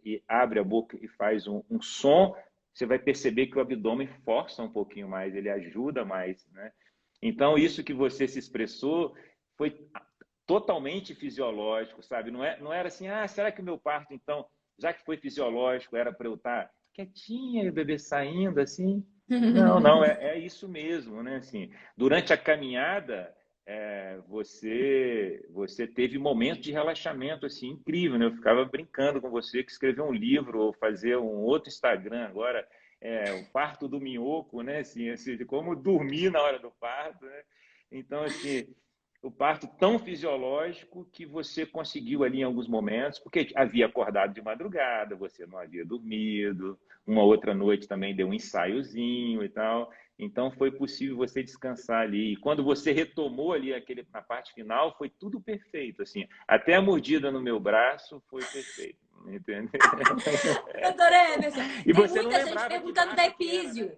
e abre a boca e faz um som, você vai perceber que o abdômen força um pouquinho mais, ele ajuda mais, né? Então, isso que você se expressou foi totalmente fisiológico, sabe? Não era assim, será que o meu parto, então, já que foi fisiológico, era para eu estar quietinha e o bebê saindo assim? Não, não, é isso mesmo, né? Assim, durante a caminhada, você teve momentos de relaxamento assim incrível, né? Eu ficava brincando com você que escrever um livro ou fazer um outro Instagram agora, o parto do minhoco, né? Assim, como dormir na hora do parto, né? Então, assim, o parto tão fisiológico que você conseguiu ali em alguns momentos, porque havia acordado de madrugada, você não havia dormido, uma outra noite também deu um ensaiozinho e tal. Então foi possível você descansar ali. E quando você retomou ali na parte final, foi tudo perfeito, assim. Até a mordida no meu braço foi perfeito, entendeu? Doutor Emerson, E tem você não muita gente lembrava que perguntando da braço que era, Epísio. né?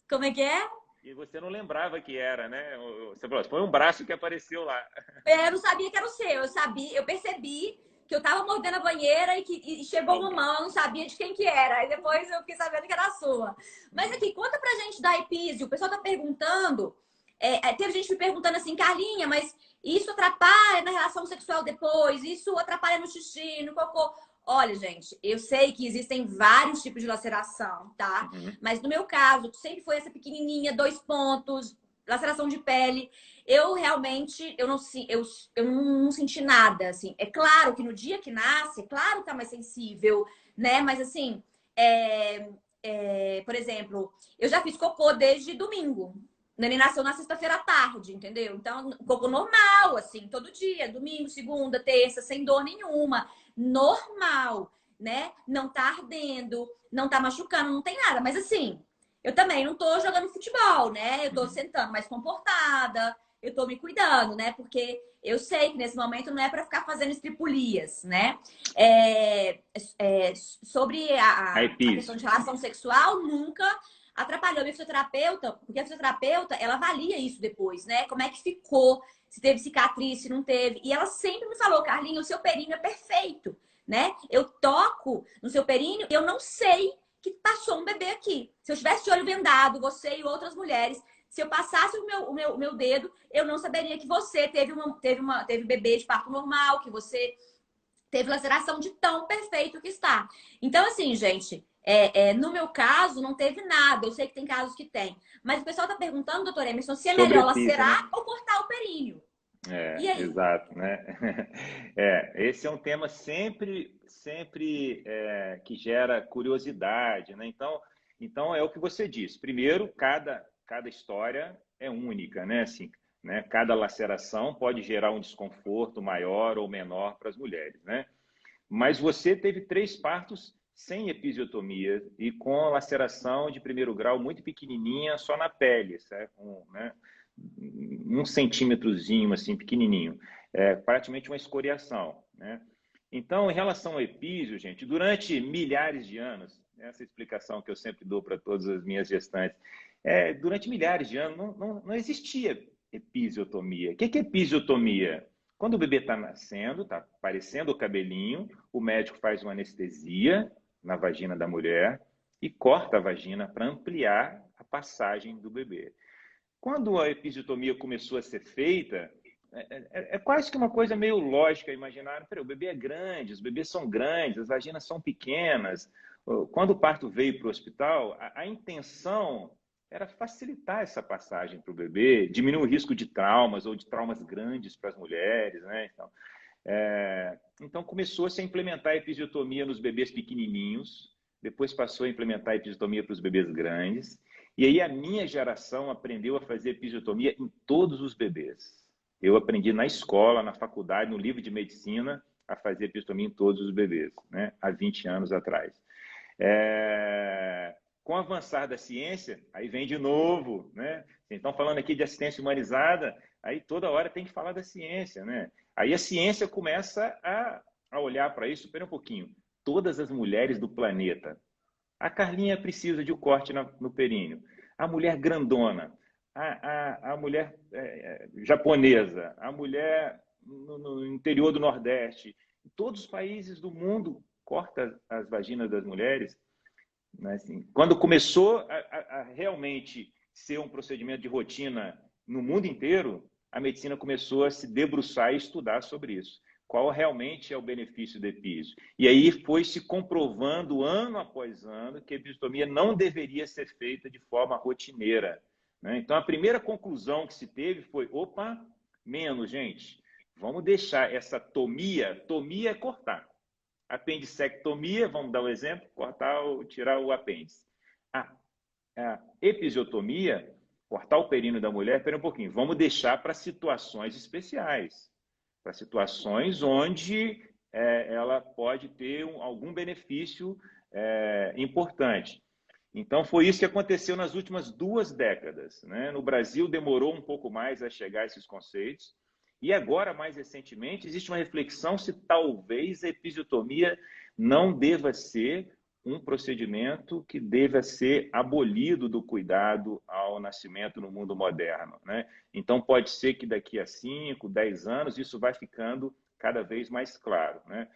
Como é que é? E você não lembrava que era, né? Você falou, foi um braço que apareceu lá. Eu não sabia que era o seu. Eu percebi que eu tava mordendo a banheira e chegou uma mão, eu não sabia de quem que era. Aí depois eu fiquei sabendo que era a sua. Mas aqui, conta pra gente da Epísio. O pessoal tá perguntando. Teve gente me perguntando assim, Carlinha, mas isso atrapalha na relação sexual depois? Isso atrapalha no xixi, no cocô? Olha, gente, eu sei que existem vários tipos de laceração, tá? Uhum. Mas no meu caso, que sempre foi essa pequenininha, 2 pontos, laceração de pele, eu realmente eu não senti nada, assim. É claro que no dia que nasce, é claro que tá mais sensível, né? Mas assim, por exemplo, eu já fiz cocô desde domingo. O neném nasceu na sexta-feira à tarde, entendeu? Então, cocô normal, assim, todo dia, domingo, segunda, terça, sem dor nenhuma. Normal, né? Não tá ardendo, não tá machucando, não tem nada. Mas assim, eu também não tô jogando futebol, né? Eu tô sentando mais comportada, eu tô me cuidando, né? Porque eu sei que nesse momento não é para ficar fazendo estripulias, né? Sobre A a questão Epísio. de relação sexual, nunca atrapalhou. Minha fisioterapeuta, porque a fisioterapeuta, ela avalia isso depois, né? Como é que ficou, se teve cicatriz, se não teve. E ela sempre me falou, Carlinhos, o seu períneo é perfeito, né? Eu toco no seu períneo, eu não sei que passou um bebê aqui. Se eu tivesse de olho vendado, você e outras mulheres, se eu passasse o meu dedo, eu não saberia que você teve bebê de parto normal, que você teve laceração de tão perfeito que está. Então, assim, gente, no meu caso, não teve nada. Eu sei que tem casos que tem. Mas o pessoal tá perguntando, doutor Emerson, se é Sobre melhor Epísio, né? lacerar ou cortar o períneo. E aí? Exato, né? Esse é um tema sempre que gera curiosidade, né? Então é o que você disse. Primeiro, cada história é única, né? Assim, né? Cada laceração pode gerar um desconforto maior ou menor para as mulheres, né? Mas você teve 3 partos sem episiotomia e com laceração de primeiro grau muito pequenininha, só na pele, certo? Né? 1 centímetrozinho, assim, pequenininho. Praticamente uma escoriação, né? Então, em relação ao epísio, gente, durante milhares de anos, essa explicação que eu sempre dou para todas as minhas gestantes, durante milhares de anos não existia episiotomia. O que é episiotomia? Quando o bebê está nascendo, está aparecendo o cabelinho, o médico faz uma anestesia na vagina da mulher e corta a vagina para ampliar a passagem do bebê. Quando a episiotomia começou a ser feita, é quase que uma coisa meio lógica imaginar, o bebê é grande, os bebês são grandes, as vaginas são pequenas. Quando o parto veio para o hospital, a intenção era facilitar essa passagem para o bebê, diminuir o risco de traumas ou de traumas grandes para as mulheres, né? Então começou-se a implementar a episiotomia nos bebês pequenininhos, depois passou a implementar a episiotomia para os bebês grandes, e aí a minha geração aprendeu a fazer episiotomia em todos os bebês. Eu aprendi na escola, na faculdade, no livro de medicina, a fazer episiotomia em todos os bebês, né? Há 20 anos atrás. Com o avançar da ciência, aí vem de novo, né? Então, falando aqui de assistência humanizada, aí toda hora tem que falar da ciência, né? Aí a ciência começa a olhar para isso. Espera um pouquinho. Todas as mulheres do planeta. A Carlinha precisa de um corte no períneo. A mulher grandona, a mulher japonesa, a mulher no interior do Nordeste. Todos os países do mundo cortam as vaginas das mulheres. Né? Assim, quando começou a realmente ser um procedimento de rotina no mundo inteiro, a medicina começou a se debruçar e estudar sobre isso. Qual realmente é o benefício do epísio? E aí foi se comprovando, ano após ano, que a episiotomia não deveria ser feita de forma rotineira. Né? Então, a primeira conclusão que se teve foi, opa, menos, gente. Vamos deixar essa tomia é cortar. Apendicectomia, vamos dar um exemplo, tirar o apêndice. A episiotomia, cortar o períneo da mulher, espera um pouquinho, vamos deixar para situações especiais, para situações onde ela pode ter algum benefício importante. Então, foi isso que aconteceu nas últimas 2 décadas. Né? No Brasil, demorou um pouco mais a chegar a esses conceitos. E agora, mais recentemente, existe uma reflexão se talvez a episiotomia não deva ser um procedimento que deva ser abolido do cuidado ao nascimento no mundo moderno. Né? Então, pode ser que daqui a 5, 10 anos, isso vai ficando cada vez mais claro. Né?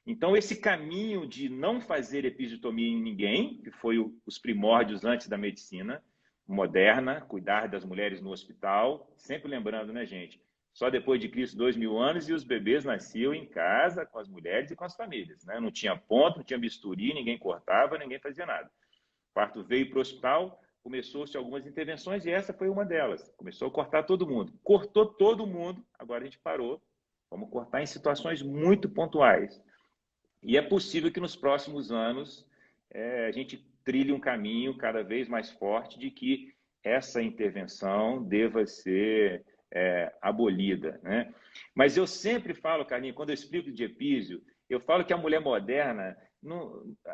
Então, esse caminho de não fazer episiotomia em ninguém, que foi os primórdios antes da medicina moderna, cuidar das mulheres no hospital, sempre lembrando, né, gente? Só depois de Cristo, 2000 anos, e os bebês nasciam em casa, com as mulheres e com as famílias. Né? Não tinha ponto, não tinha bisturi, ninguém cortava, ninguém fazia nada. O parto veio para o hospital, começou-se algumas intervenções, e essa foi uma delas. Começou a cortar todo mundo. Cortou todo mundo, agora a gente parou. Vamos cortar em situações muito pontuais. E é possível que nos próximos anos a gente trilhe um caminho cada vez mais forte de que essa intervenção deva ser abolida. Né? Mas eu sempre falo, Carlinhos, quando eu explico de epísio, eu falo que a mulher moderna,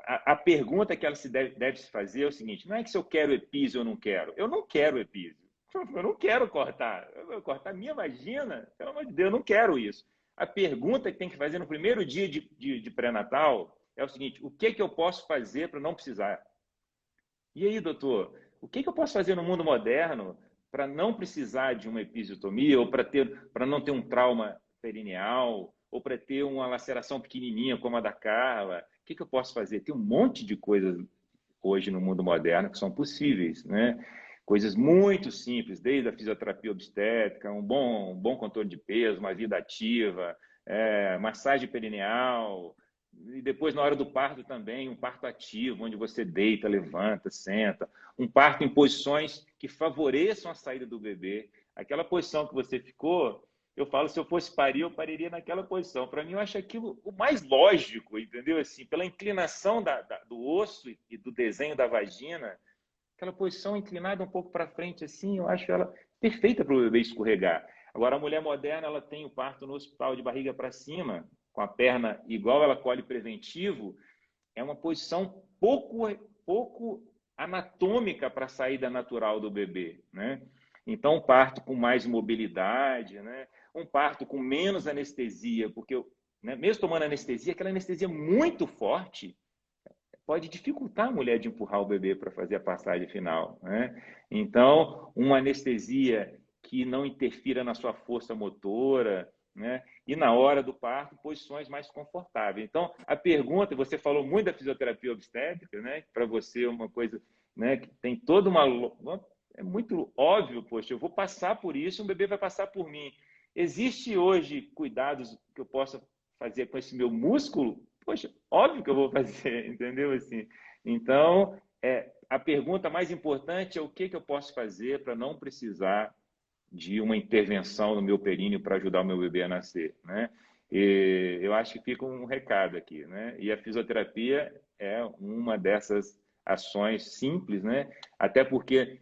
a pergunta que ela deve se fazer é o seguinte, não é que se eu quero epísio ou não quero. Eu não quero epísio. Eu não quero cortar. Eu vou cortar minha vagina. Pelo amor de Deus, eu não quero isso. A pergunta que tem que fazer no primeiro dia de pré-natal é o seguinte, o que eu posso fazer para não precisar? E aí, doutor, o que eu posso fazer no mundo moderno para não precisar de uma episiotomia ou para não ter um trauma perineal ou para ter uma laceração pequenininha como a da Carla? O que eu posso fazer? Tem um monte de coisas hoje no mundo moderno que são possíveis, né? Coisas muito simples, desde a fisioterapia obstétrica, um bom controle de peso, uma vida ativa, massagem perineal, e depois na hora do parto também, um parto ativo, onde você deita, levanta, senta, um parto em posições que favoreçam a saída do bebê. Aquela posição que você ficou, eu falo, se eu fosse parir, eu pariria naquela posição. Para mim, eu acho aquilo o mais lógico, entendeu? Assim, pela inclinação do osso e do desenho da vagina, aquela posição inclinada um pouco para frente, assim, eu acho ela perfeita para o bebê escorregar. Agora, a mulher moderna, ela tem o parto no hospital de barriga para cima, com a perna igual ela colhe preventivo, é uma posição pouco anatômica para a saída natural do bebê, né? Então, um parto com mais mobilidade, né? Um parto com menos anestesia, porque né, mesmo tomando anestesia, aquela anestesia muito forte, pode dificultar a mulher de empurrar o bebê para fazer a passagem final. Né? Então, uma anestesia que não interfira na sua força motora, né? E na hora do parto, posições mais confortáveis. Então, a pergunta, você falou muito da fisioterapia obstétrica, né? Para você é uma coisa né? Que tem toda uma... É muito óbvio, poxa, eu vou passar por isso, um bebê vai passar por mim. Existe hoje cuidados que eu possa fazer com esse meu músculo? Poxa, óbvio que eu vou fazer, entendeu? Assim, então, a pergunta mais importante é o que eu posso fazer para não precisar de uma intervenção no meu períneo para ajudar o meu bebê a nascer, né? E eu acho que fica um recado aqui, né? E a fisioterapia é uma dessas ações simples, né? Até porque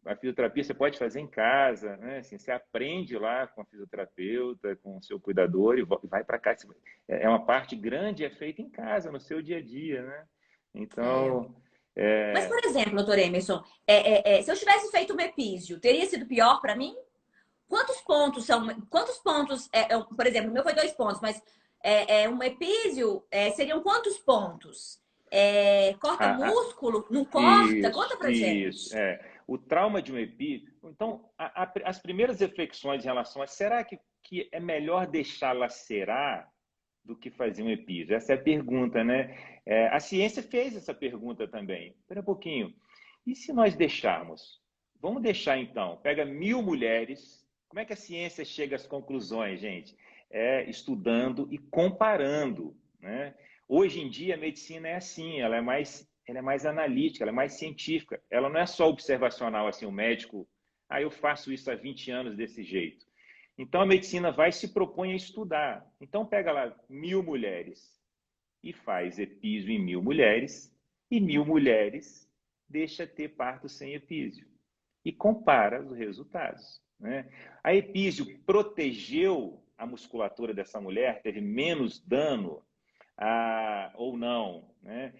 a fisioterapia você pode fazer em casa, né? Assim, você aprende lá com a fisioterapeuta, com o seu cuidador e vai para casa. É uma parte grande, é feita em casa, no seu dia a dia, né? É. Então, Mas, é... por exemplo, doutor Emerson, se eu tivesse feito um epísio, teria sido pior para mim? Quantos pontos são? Quantos pontos? Por exemplo, o meu foi 2 pontos, mas um epísio seriam quantos pontos? Corta a, músculo? Não corta? Isso, Conta pra isso. gente. O trauma de um EPI. Então, as primeiras reflexões em relação a será que é melhor deixar lacerar do que fazer um EPI? Essa é a pergunta, né? A ciência fez essa pergunta também. Espera um pouquinho. E se nós deixarmos? Vamos deixar então. Pega 1.000 mulheres. Como é que a ciência chega às conclusões, gente? Estudando e comparando, né? Hoje em dia a medicina é assim, ela é mais analítica, ela é mais científica. Ela não é só observacional, assim, o médico, eu faço isso há 20 anos desse jeito. Então a medicina vai e se propõe a estudar. Então pega lá 1.000 mulheres e faz epísio em 1.000 mulheres e 1.000 mulheres deixa ter parto sem epísio e compara os resultados, né? A epísio protegeu a musculatura dessa mulher, teve menos dano ou não, né?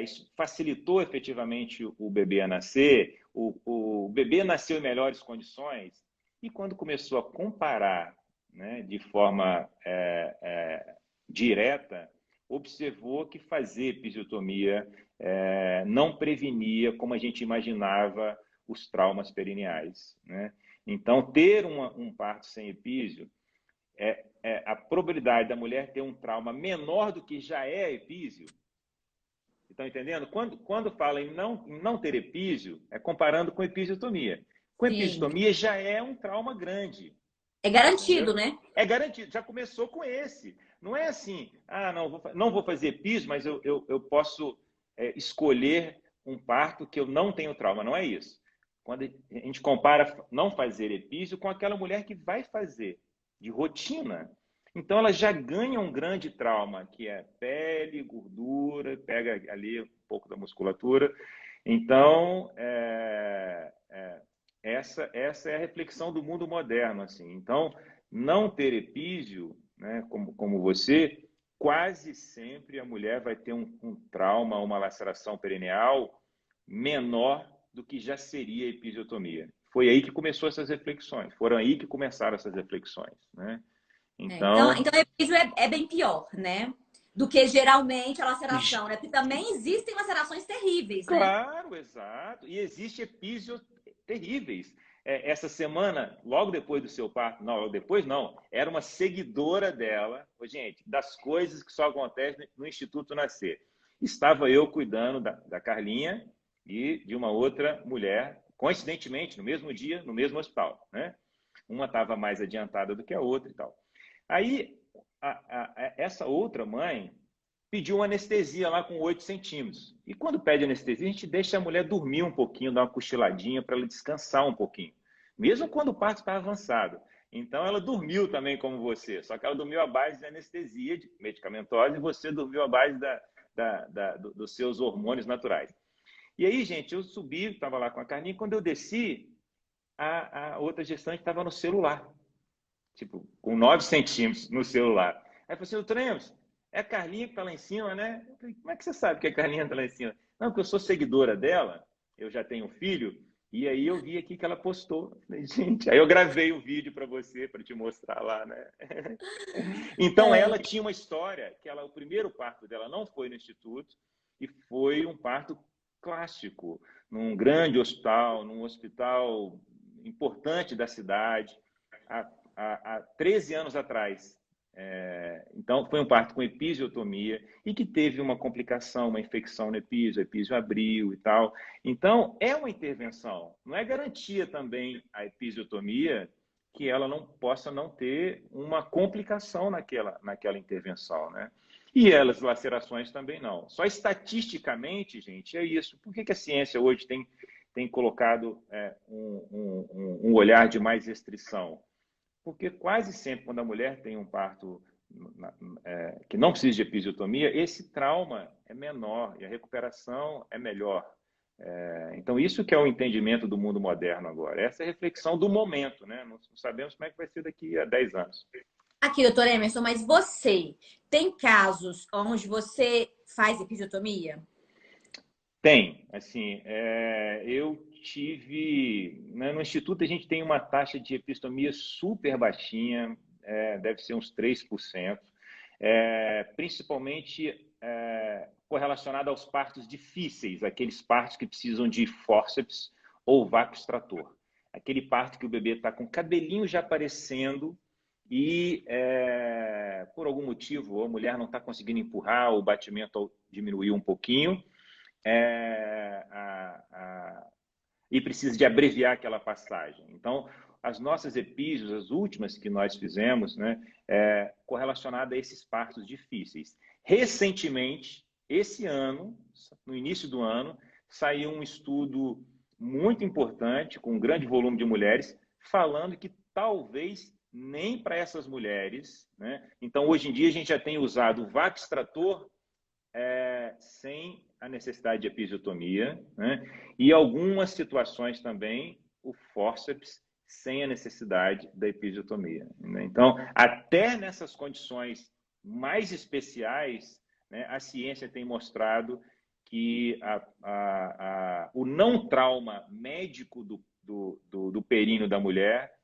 Isso facilitou efetivamente o bebê a nascer, o bebê nasceu em melhores condições, e quando começou a comparar, né, de forma direta, observou que fazer episiotomia não prevenia, como a gente imaginava, os traumas perineais, né? Então, ter um parto sem epísio a probabilidade da mulher ter um trauma menor do que já é epísio. Estão entendendo? Quando fala em não ter epísio, é comparando com episiotomia. Com Sim. episiotomia já é um trauma grande. É garantido, Entendeu? né? É garantido, já começou com esse. Não é assim, não vou fazer epísio, mas eu posso escolher um parto que eu não tenho trauma. Não é isso. Quando a gente compara não fazer epísio com aquela mulher que vai fazer de rotina. Então ela já ganha um grande trauma, que é pele, gordura, pega ali um pouco da musculatura. Então, essa é a reflexão do mundo moderno, assim. Então, não ter epísio, né, como você, quase sempre a mulher vai ter um trauma, uma laceração perineal menor do que já seria a episiotomia. Foi aí que começou essas reflexões, foram aí que começaram essas reflexões, né? Então Então, o epísio é bem pior, né? Do que geralmente a laceração, né? Porque também existem lacerações terríveis, né? claro, exato. E existe epísios terríveis. Essa semana, logo depois do seu parto, não, logo depois não, era uma seguidora dela, gente, das coisas que só acontecem no Instituto Nascer. Estava eu cuidando da Carlinha e de uma outra mulher, coincidentemente, no mesmo dia, no mesmo hospital, né? Uma estava mais adiantada do que a outra e tal. Aí, essa outra mãe pediu uma anestesia lá com 8 centímetros. E quando pede anestesia, a gente deixa a mulher dormir um pouquinho, dar uma cochiladinha para ela descansar um pouquinho, mesmo quando o parto está avançado. Então ela dormiu também como você, só que ela dormiu à base de anestesia medicamentosa e você dormiu à base dos seus hormônios naturais. E aí, gente, eu subi, estava lá com a Carninha, quando eu desci, a outra gestante estava no celular, tipo, com 9 centímetros no celular. Aí eu falei assim, doutor Emerson, é a Carlinha que está lá em cima, né? Eu falei, como é que você sabe que a Carlinha está lá em cima? Não, porque eu sou seguidora dela, eu já tenho um filho, e aí eu vi aqui que ela postou. Eu falei, gente, aí eu gravei o vídeo para você, para te mostrar lá, né? Então ela É. tinha uma história, que o primeiro parto dela não foi no instituto, e foi um parto clássico, num grande hospital, num hospital importante da cidade, há 13 anos atrás. Então, foi um parto com episiotomia e que teve uma complicação, uma infecção no epísio, o epísio abriu e tal. Então, é uma intervenção. Não é garantia também a episiotomia que ela não possa não ter uma complicação naquela intervenção, né? E as lacerações também não. Só estatisticamente, gente, é isso. Por que a ciência hoje tem colocado um olhar de mais restrição? Porque quase sempre, quando a mulher tem um parto que não precisa de episiotomia, esse trauma é menor e a recuperação é melhor. Então, isso que é o entendimento do mundo moderno agora. Essa é a reflexão do momento, né? Não sabemos como é que vai ser daqui a 10 anos. Aqui, doutor Emerson, mas você tem casos onde você faz episiotomia? Tem, assim, eu tive, né, no Instituto a gente tem uma taxa de episiotomia super baixinha, deve ser uns 3%, principalmente correlacionada aos partos difíceis, aqueles partos que precisam de fórceps ou vácuo extrator. Aquele parto que o bebê está com o cabelinho já aparecendo e, por algum motivo, a mulher não está conseguindo empurrar, o batimento diminuiu um pouquinho, e precisa de abreviar aquela passagem. Então, as nossas epísios, as últimas que nós fizemos, né, correlacionada a esses partos difíceis. Recentemente, esse ano, no início do ano, saiu um estudo muito importante, com um grande volume de mulheres, falando que talvez nem para essas mulheres, né? Então, hoje em dia, a gente já tem usado o vácuo extrator sem a necessidade de episiotomia, né? E algumas situações também o fórceps sem a necessidade da episiotomia, né? Então, até nessas condições mais especiais, né, a ciência tem mostrado que o não trauma médico do períneo da mulher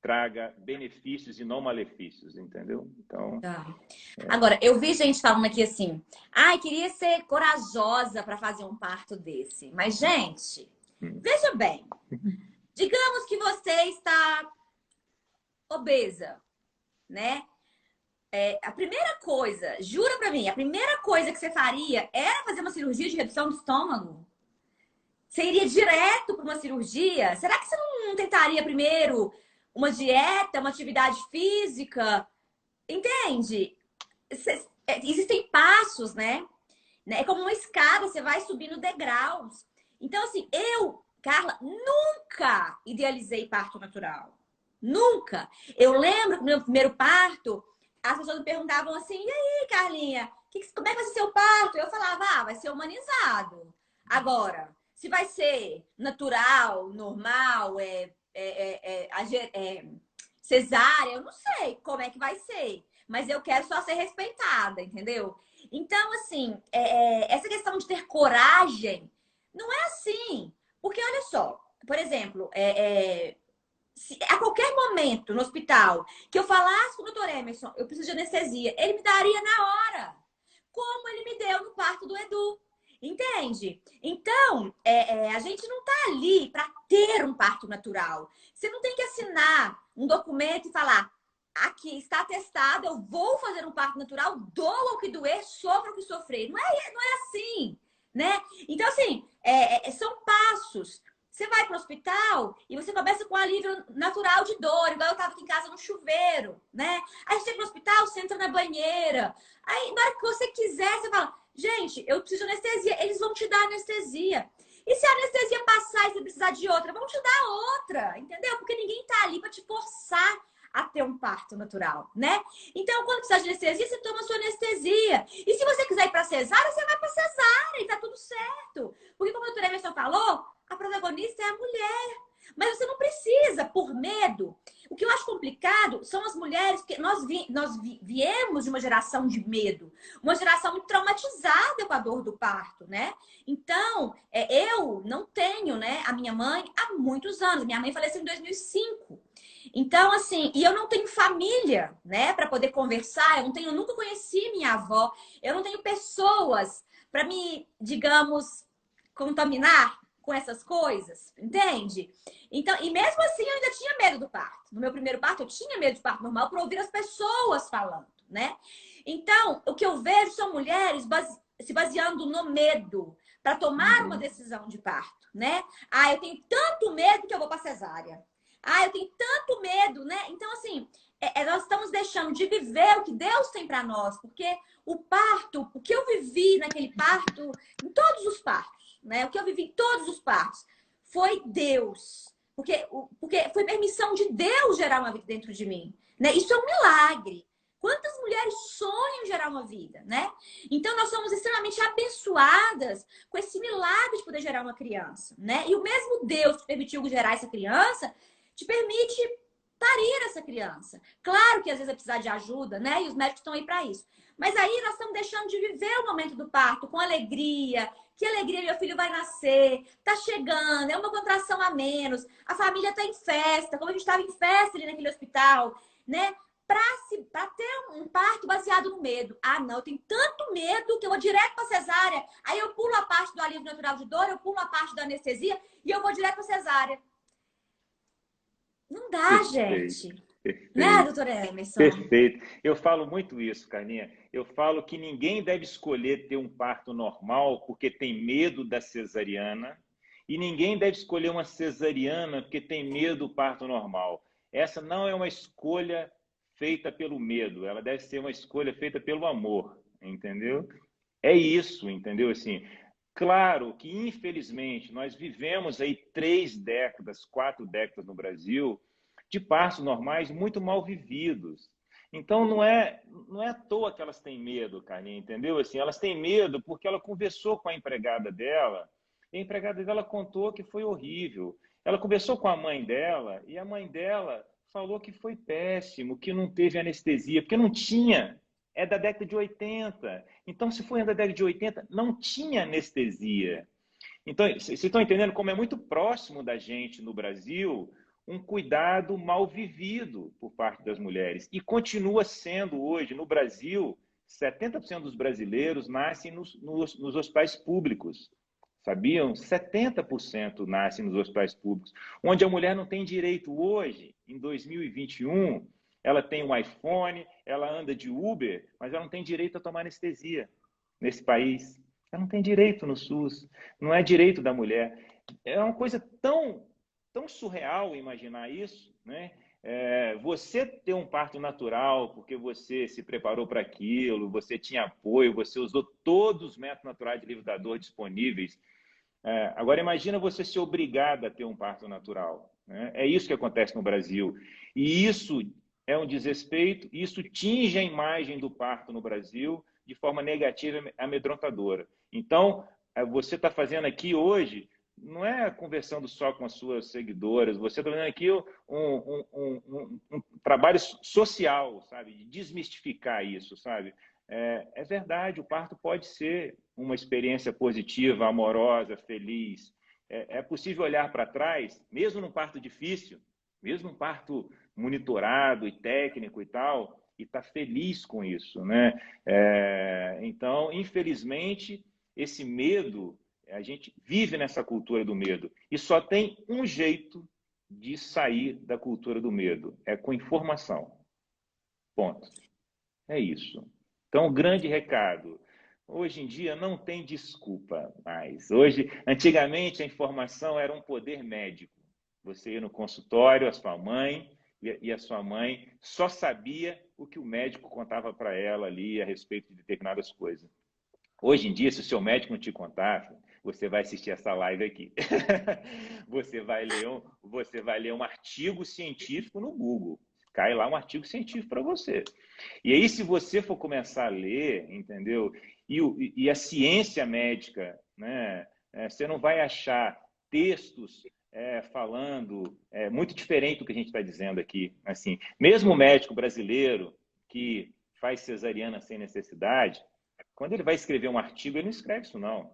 traga benefícios e não malefícios, entendeu? Então, Tá. Agora, eu vi gente falando aqui assim, ai, queria ser corajosa para fazer um parto desse. Mas, gente, veja bem, digamos que você está obesa, né? A primeira coisa, jura pra mim, a primeira coisa que você faria era fazer uma cirurgia de redução do estômago? Você iria direto para uma cirurgia? Será que você não tentaria primeiro uma dieta, uma atividade física? Entende? Existem passos, né? É como uma escada, você vai subindo degraus. Então, assim, eu, Carla, nunca idealizei parto natural. Nunca. Eu lembro que no meu primeiro parto, as pessoas me perguntavam assim: e aí, Carlinha, como é que vai ser seu parto? Eu falava: vai ser humanizado. Agora, se vai ser natural, normal, cesárea, eu não sei como é que vai ser. Mas eu quero só ser respeitada, entendeu? Então, assim, essa questão de ter coragem não é assim. Porque, olha só, por exemplo, se a qualquer momento no hospital que eu falasse com o doutor Emerson, eu preciso de anestesia, ele me daria na hora. Como ele me deu no parto do Edu. Entende? Então, a gente não tá ali para ter um parto natural. Você não tem que assinar um documento e falar: aqui está atestado, eu vou fazer um parto natural, doa o que doer, sofra o que sofrer. Não é assim, né? Então, assim, são passos. Você vai para o hospital e você começa com alívio natural de dor, igual eu estava aqui em casa no chuveiro, né? Aí você chega no hospital, você entra na banheira. Aí, na hora que você quiser, você fala: gente, eu preciso de anestesia. Eles vão te dar anestesia. E se a anestesia passar e você precisar de outra, vão te dar outra, entendeu? Porque ninguém tá ali para te forçar a ter um parto natural, né? Então, quando precisar de anestesia, você toma a sua anestesia. E se você quiser ir para cesárea, você vai para cesárea e tá tudo certo. Porque, como a doutora Emerson falou, a protagonista é a mulher. Mas você não precisa, por medo. O que eu acho complicado são as mulheres, porque nós viemos de uma geração de medo, uma geração muito traumatizada com a dor do parto, né? Então, eu não tenho, né, a minha mãe há muitos anos. Minha mãe faleceu em 2005. Então, assim, e eu não tenho família, né, para poder conversar. Eu nunca conheci minha avó. Eu não tenho pessoas para me, digamos, contaminar, com essas coisas, entende? Então, e mesmo assim eu ainda tinha medo do parto. No meu primeiro parto eu tinha medo de parto normal por ouvir as pessoas falando, né? Então, o que eu vejo são mulheres se baseando no medo para tomar uma decisão de parto, né? Ah, eu tenho tanto medo que eu vou para cesárea. Ah, eu tenho tanto medo, né? Então, assim, nós estamos deixando de viver o que Deus tem para nós, porque o parto, o que eu vivi naquele parto, em todos os partos, né? O que eu vivi em todos os partos foi Deus. Porque foi permissão de Deus gerar uma vida dentro de mim, né? Isso é um milagre. Quantas mulheres sonham gerar uma vida, né? Então, nós somos extremamente abençoadas com esse milagre de poder gerar uma criança, né? E o mesmo Deus que permitiu gerar essa criança, te permite parir essa criança. Claro que às vezes vai precisar de ajuda, né? E os médicos estão aí para isso. Mas aí nós estamos deixando de viver o momento do parto com alegria. Que alegria, meu filho vai nascer, tá chegando, é uma contração a menos, a família tá em festa, como a gente estava em festa ali naquele hospital, né? Para ter um parto baseado no medo. Ah, não, eu tenho tanto medo que eu vou direto para cesárea. Aí eu pulo a parte do alívio natural de dor, eu pulo a parte da anestesia e eu vou direto para cesárea. Não dá, Perfeito, gente. Né, perfeito, doutora Emerson? perfeito. Eu falo muito isso, Carlinha. Eu falo que ninguém deve escolher ter um parto normal porque tem medo da cesariana e ninguém deve escolher uma cesariana porque tem medo do parto normal. Essa não é uma escolha feita pelo medo, ela deve ser uma escolha feita pelo amor, entendeu? É isso, entendeu? Assim, claro que, infelizmente, nós vivemos aí 3 décadas, 4 décadas no Brasil de partos normais muito mal vividos. Então, não é à toa que elas têm medo, Carlinhos, entendeu? Assim, elas têm medo porque ela conversou com a empregada dela e a empregada dela contou que foi horrível. Ela conversou com a mãe dela e a mãe dela falou que foi péssimo, que não teve anestesia, porque não tinha. É da década de 80. Então, se foi da década de 80, não tinha anestesia. Então, vocês estão entendendo como é muito próximo da gente no Brasil um cuidado mal vivido por parte das mulheres. E continua sendo hoje, no Brasil, 70% dos brasileiros nascem nos hospitais públicos. Sabiam? 70% nascem nos hospitais públicos, onde a mulher não tem direito hoje, em 2021, ela tem um iPhone, ela anda de Uber, mas ela não tem direito a tomar anestesia nesse país. Ela não tem direito no SUS, não é direito da mulher. É uma coisa tão surreal imaginar isso, né? Você ter um parto natural porque você se preparou para aquilo, você tinha apoio, você usou todos os métodos naturais de livre da dor disponíveis. Agora imagina você ser obrigada a ter um parto natural, né? É isso que acontece no Brasil. E isso é um desrespeito, isso tinge a imagem do parto no Brasil de forma negativa e amedrontadora. Então, você está fazendo aqui hoje, não é conversando só com as suas seguidoras, você está fazendo aqui um trabalho social, sabe? De desmistificar isso, sabe? É verdade, o parto pode ser uma experiência positiva, amorosa, feliz. É possível olhar para trás, mesmo num parto difícil, mesmo um parto monitorado e técnico e tal, e estar feliz com isso, né? Então, infelizmente, esse medo, a gente vive nessa cultura do medo e só tem um jeito de sair da cultura do medo, é com informação. Ponto. É isso. Então, o grande recado. Hoje em dia não tem desculpa mais. Antigamente a informação era um poder médico. Você ia no consultório, a sua mãe e a sua mãe só sabia o que o médico contava para ela ali a respeito de determinadas coisas. Hoje em dia, se o seu médico não te contar, você vai assistir essa live aqui. Você vai ler um artigo científico no Google. Cai lá um artigo científico para você. E aí, se você for começar a ler, entendeu? E a ciência médica, né? Você não vai achar textos falando muito diferente do que a gente está dizendo aqui. Assim, mesmo o médico brasileiro que faz cesariana sem necessidade, quando ele vai escrever um artigo, ele não escreve isso, não.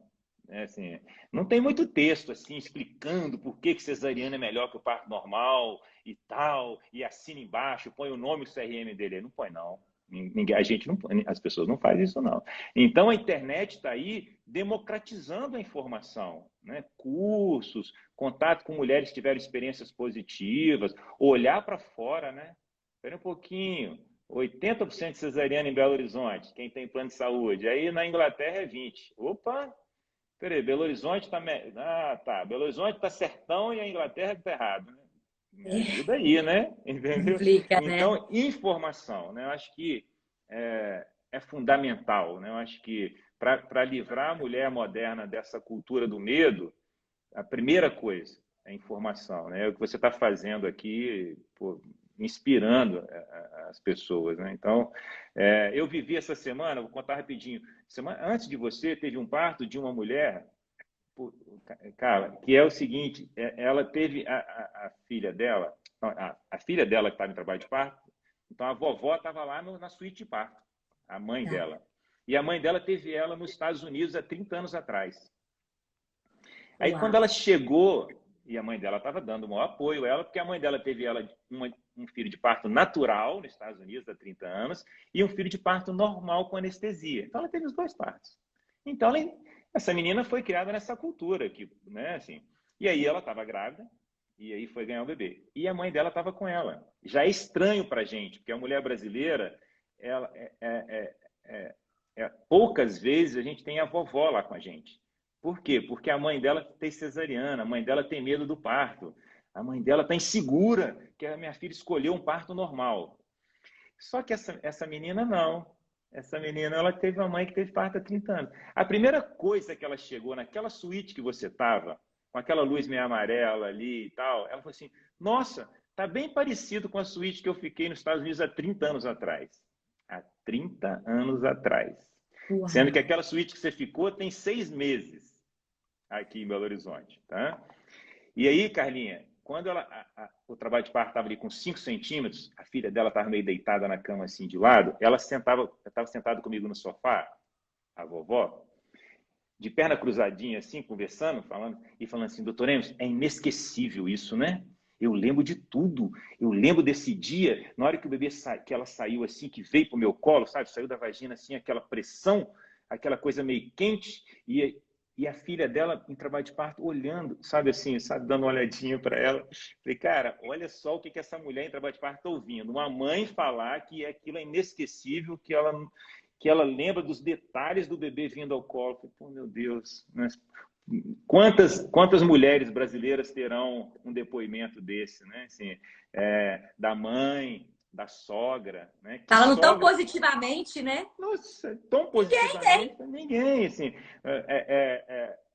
Assim, não tem muito texto assim explicando por que cesariana é melhor que o parto normal e tal, e assina embaixo, põe o nome e o CRM dele. Ele não põe, não. A gente não, as pessoas não fazem isso, não. Então, a internet está aí democratizando a informação, né? Cursos, contato com mulheres que tiveram experiências positivas, olhar para fora, né? Espera um pouquinho, 80% de cesariana em Belo Horizonte, quem tem plano de saúde. Aí, na Inglaterra, é 20%. Opa! Peraí, Belo Horizonte está... Ah, tá. Belo Horizonte está certão e a Inglaterra está errado, né? Me ajuda aí, né? Entendeu? Complica, né? Então, informação, né? Eu acho que é fundamental, né? Eu acho que para livrar a mulher moderna dessa cultura do medo, a primeira coisa é informação, né? É o que você está fazendo aqui, pô, inspirando as pessoas, né? Então, eu vivi essa semana, vou contar rapidinho. Antes de você, teve um parto de uma mulher, cara, que é o seguinte, ela teve a filha dela, a filha dela que estava em trabalho de parto, então a vovó estava lá na suíte de parto, a mãe Tá. dela. E a mãe dela teve ela nos Estados Unidos há 30 anos atrás. Aí quando Uau. ela chegou, e a mãe dela estava dando o maior apoio a ela, porque a mãe dela teve ela um filho de parto natural nos Estados Unidos há 30 anos e um filho de parto normal com anestesia. Então ela teve os dois partos. Então essa menina foi criada nessa cultura, que, né, assim. E aí ela estava grávida e aí foi ganhar o bebê. E a mãe dela estava com ela. Já é estranho para a gente, porque a mulher brasileira, ela poucas vezes a gente tem a vovó lá com a gente. Por quê? Porque a mãe dela tem cesariana, a mãe dela tem medo do parto, a mãe dela está insegura que a minha filha escolheu um parto normal. Só que essa menina não. Essa menina, ela teve uma mãe que teve parto há 30 anos. A primeira coisa que ela chegou naquela suíte que você estava, com aquela luz meio amarela ali e tal, ela falou assim, nossa, tá bem parecido com a suíte que eu fiquei nos Estados Unidos há 30 anos atrás. Há 30 anos atrás. Sendo que Uau. aquela suíte que você ficou tem 6 meses aqui em Belo Horizonte, tá? E aí, Carlinha, quando o trabalho de parto estava ali com 5 centímetros, a filha dela estava meio deitada na cama assim de lado, ela estava sentada comigo no sofá, a vovó, de perna cruzadinha assim, conversando, falando assim, doutor Emerson, é inesquecível isso, né? Eu lembro de tudo. Eu lembro desse dia, na hora que o bebê que ela saiu assim, que veio pro meu colo, sabe? Saiu da vagina assim, aquela pressão, aquela coisa meio quente, e a filha dela em trabalho de parto olhando, sabe assim, sabe, dando uma olhadinha para ela. Falei, cara, olha só o que essa mulher em trabalho de parto está ouvindo. Uma mãe falar que aquilo é inesquecível, que ela lembra dos detalhes do bebê vindo ao colo. Falei, pô, meu Deus, né? Quantas mulheres brasileiras terão um depoimento desse, né? Assim, da mãe, da sogra, né? Que Falando tão sogra... positivamente, né? Nossa, tão Ninguém tem. positivamente, ninguém, assim.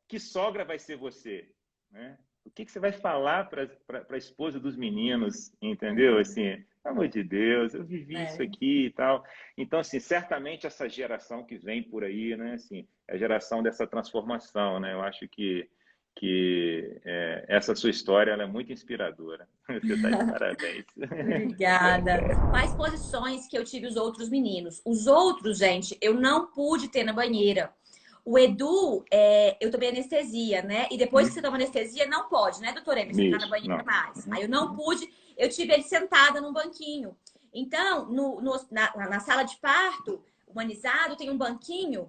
Que sogra vai ser você, né? O que você vai falar para a esposa dos meninos, entendeu? Assim, pelo amor de Deus, eu vivi isso É. aqui e tal. Então, assim, certamente essa geração que vem por aí, né? Assim, é a geração dessa transformação, né? Eu acho que essa sua história ela é muito inspiradora. Você está de parabéns. Obrigada. Quais posições que eu tive os outros meninos? Os outros, gente, eu não pude ter na banheira. O Edu, eu tomei anestesia, né? E depois que você toma anestesia, não pode, né, doutor Emerson, entrar na Isso, banheira não. mais. Uhum. Aí eu não pude, eu tive ele sentada num banquinho. Então, na sala de parto humanizado, tem um banquinho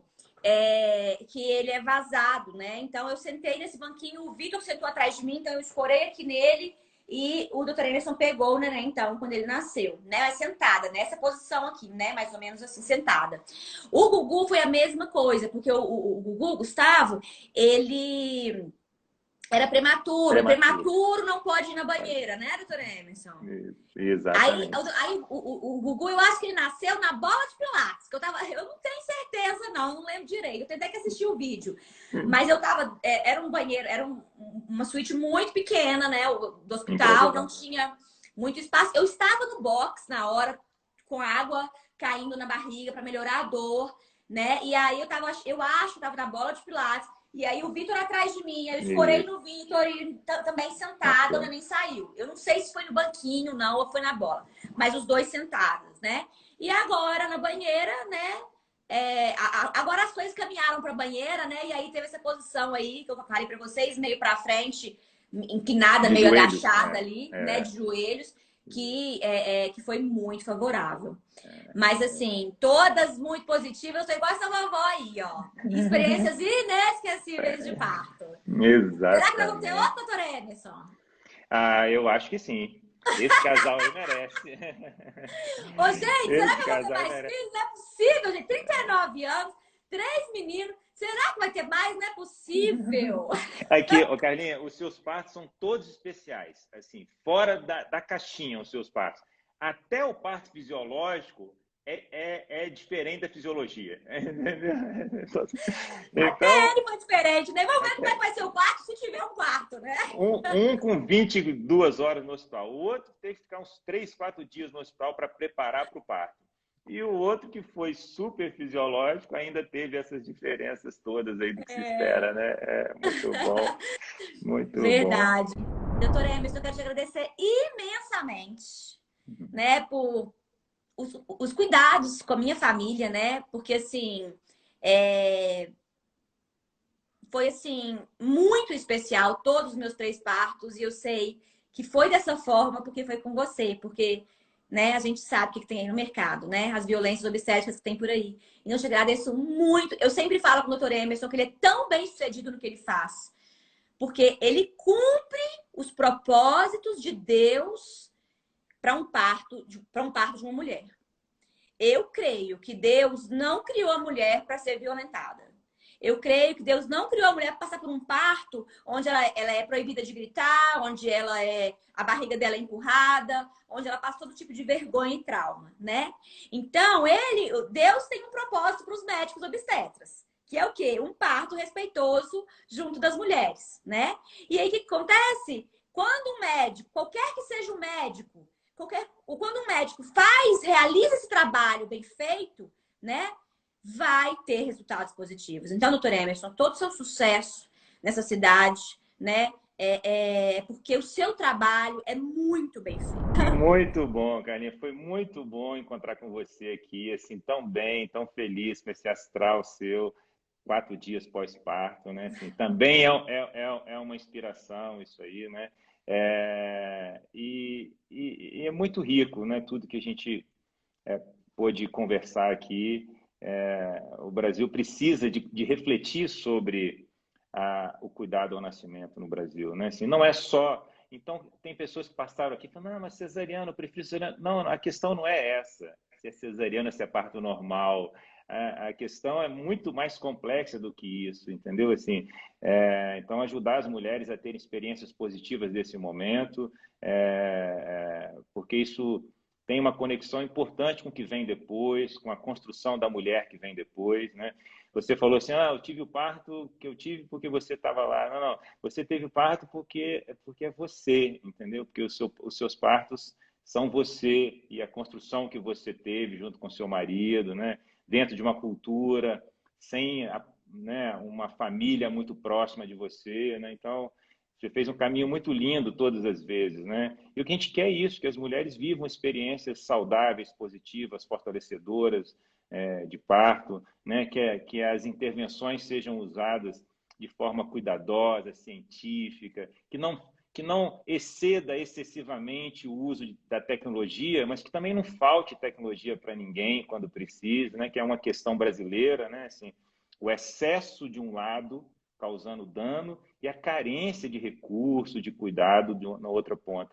que ele é vazado, né? Então, eu sentei nesse banquinho, o Vitor sentou atrás de mim, então eu escorei aqui nele e o doutor Emerson pegou o neném, então, quando ele nasceu, né? Sentada, nessa posição aqui, né? Mais ou menos assim, sentada. O Gugu foi a mesma coisa, porque o Gugu, Gustavo, ele era prematuro. E Prematuro. prematuro não pode ir na banheira, né, doutor Emerson? Aí, Exatamente. o Gugu, eu acho que ele nasceu na bola de pilates, que eu não tenho certeza, não, eu não lembro direito. Eu tentei que assistir o vídeo. Mas eu tava, era um banheiro, era uma suíte muito pequena, né, do hospital, não Improvisado. tinha muito espaço. Eu estava no box na hora, com água caindo na barriga para melhorar a dor, né? E aí eu acho que tava na bola de pilates. E aí o Vitor atrás de mim, eu escorei Isso. no Vitor e também sentada, Bacana. ela nem saiu. Eu não sei se foi no banquinho, não, ou foi na bola. Mas os dois sentados, né? E agora na banheira, né? Agora as coisas caminharam para a banheira, né? E aí teve essa posição aí que eu falei para vocês, meio para frente, inclinada, De meio joelhos. agachada ali, né? De joelhos. que foi muito favorável. Mas, assim, todas muito positivas. Eu sou igual essa vovó aí, ó. Experiências inesquecíveis de parto. Será que nós vamos ter Exatamente. outro, doutor Emerson? Ah, eu acho que sim. Esse casal aí merece. Ô, gente, será Esse que eu vou ter casal aí mais merece. filhos? Não é possível, gente. 39 anos, 3 meninos. Será que vai ter mais? Não é possível. Aqui, ô Carlinha, os seus partos são todos especiais, assim, fora da caixinha os seus partos. Até o parto fisiológico é diferente da fisiologia. Entendeu? Até Então, ele foi diferente, né? Vamos ver como é que até vai ser o quarto se tiver um quarto, né? um com 22 horas no hospital, o outro teve que ficar uns 3, 4 dias no hospital para preparar para o parto. E o outro, que foi super fisiológico, ainda teve essas diferenças todas aí do que se espera, né? É muito bom, muito bom. Verdade. Doutora Emerson, eu quero te agradecer imensamente, né, por os cuidados com a minha família, né? Porque, assim, é, foi, assim, muito especial todos os meus 3 partos. E eu sei que foi dessa forma porque foi com você. Porque, né, a gente sabe o que tem aí no mercado, né? As violências obstétricas que tem por aí. E eu te agradeço muito. Eu sempre falo com o doutor Emerson que ele é tão bem sucedido no que ele faz. Porque ele cumpre os propósitos de Deus para um parto de uma mulher. Eu creio que Deus não criou a mulher para ser violentada. Eu creio que Deus não criou a mulher para passar por um parto onde ela é proibida de gritar, onde a barriga dela é empurrada, onde ela passa todo tipo de vergonha e trauma, né? Então, Deus tem um propósito para os médicos obstetras, que é o quê? Um parto respeitoso junto das mulheres, né? E aí o que acontece? Quando um médico, qualquer que seja o médico, quando um médico realiza esse trabalho bem feito, né, vai ter resultados positivos. Então, doutor Emerson, todo o seu sucesso nessa cidade, né, porque o seu trabalho é muito bem feito. Muito bom, Carlinhos. Foi muito bom encontrar com você aqui, assim, tão bem, tão feliz com esse astral seu, 4 dias pós-parto, né? Assim, também é uma inspiração isso aí, né? E é muito rico, né? Tudo que a gente pôde conversar aqui. O Brasil precisa de refletir sobre o cuidado ao nascimento no Brasil, né? Assim, não é só. Então, tem pessoas que passaram aqui e falaram, não, mas cesariano, eu prefiro cesariano. Não, a questão não é essa, se é cesariano, se é parto normal. A questão é muito mais complexa do que isso, entendeu? Assim, então, ajudar as mulheres a terem experiências positivas desse momento, porque isso tem uma conexão importante com o que vem depois, com a construção da mulher que vem depois, né? Você falou assim, eu tive o parto que eu tive porque você estava lá. Não, não, você teve o parto porque é você, entendeu? Porque os seus partos são você e a construção que você teve junto com seu marido, né? Dentro de uma cultura, sem né, uma família muito próxima de você, né? Então, você fez um caminho muito lindo todas as vezes, né? E o que a gente quer é isso, que as mulheres vivam experiências saudáveis, positivas, fortalecedoras de parto, né? Que as intervenções sejam usadas de forma cuidadosa, científica, que não exceda excessivamente o uso da tecnologia, mas que também não falte tecnologia para ninguém quando precisa, né? Que é uma questão brasileira, né? Assim, o excesso de um lado causando dano e a carência de recurso, de cuidado na outra ponta.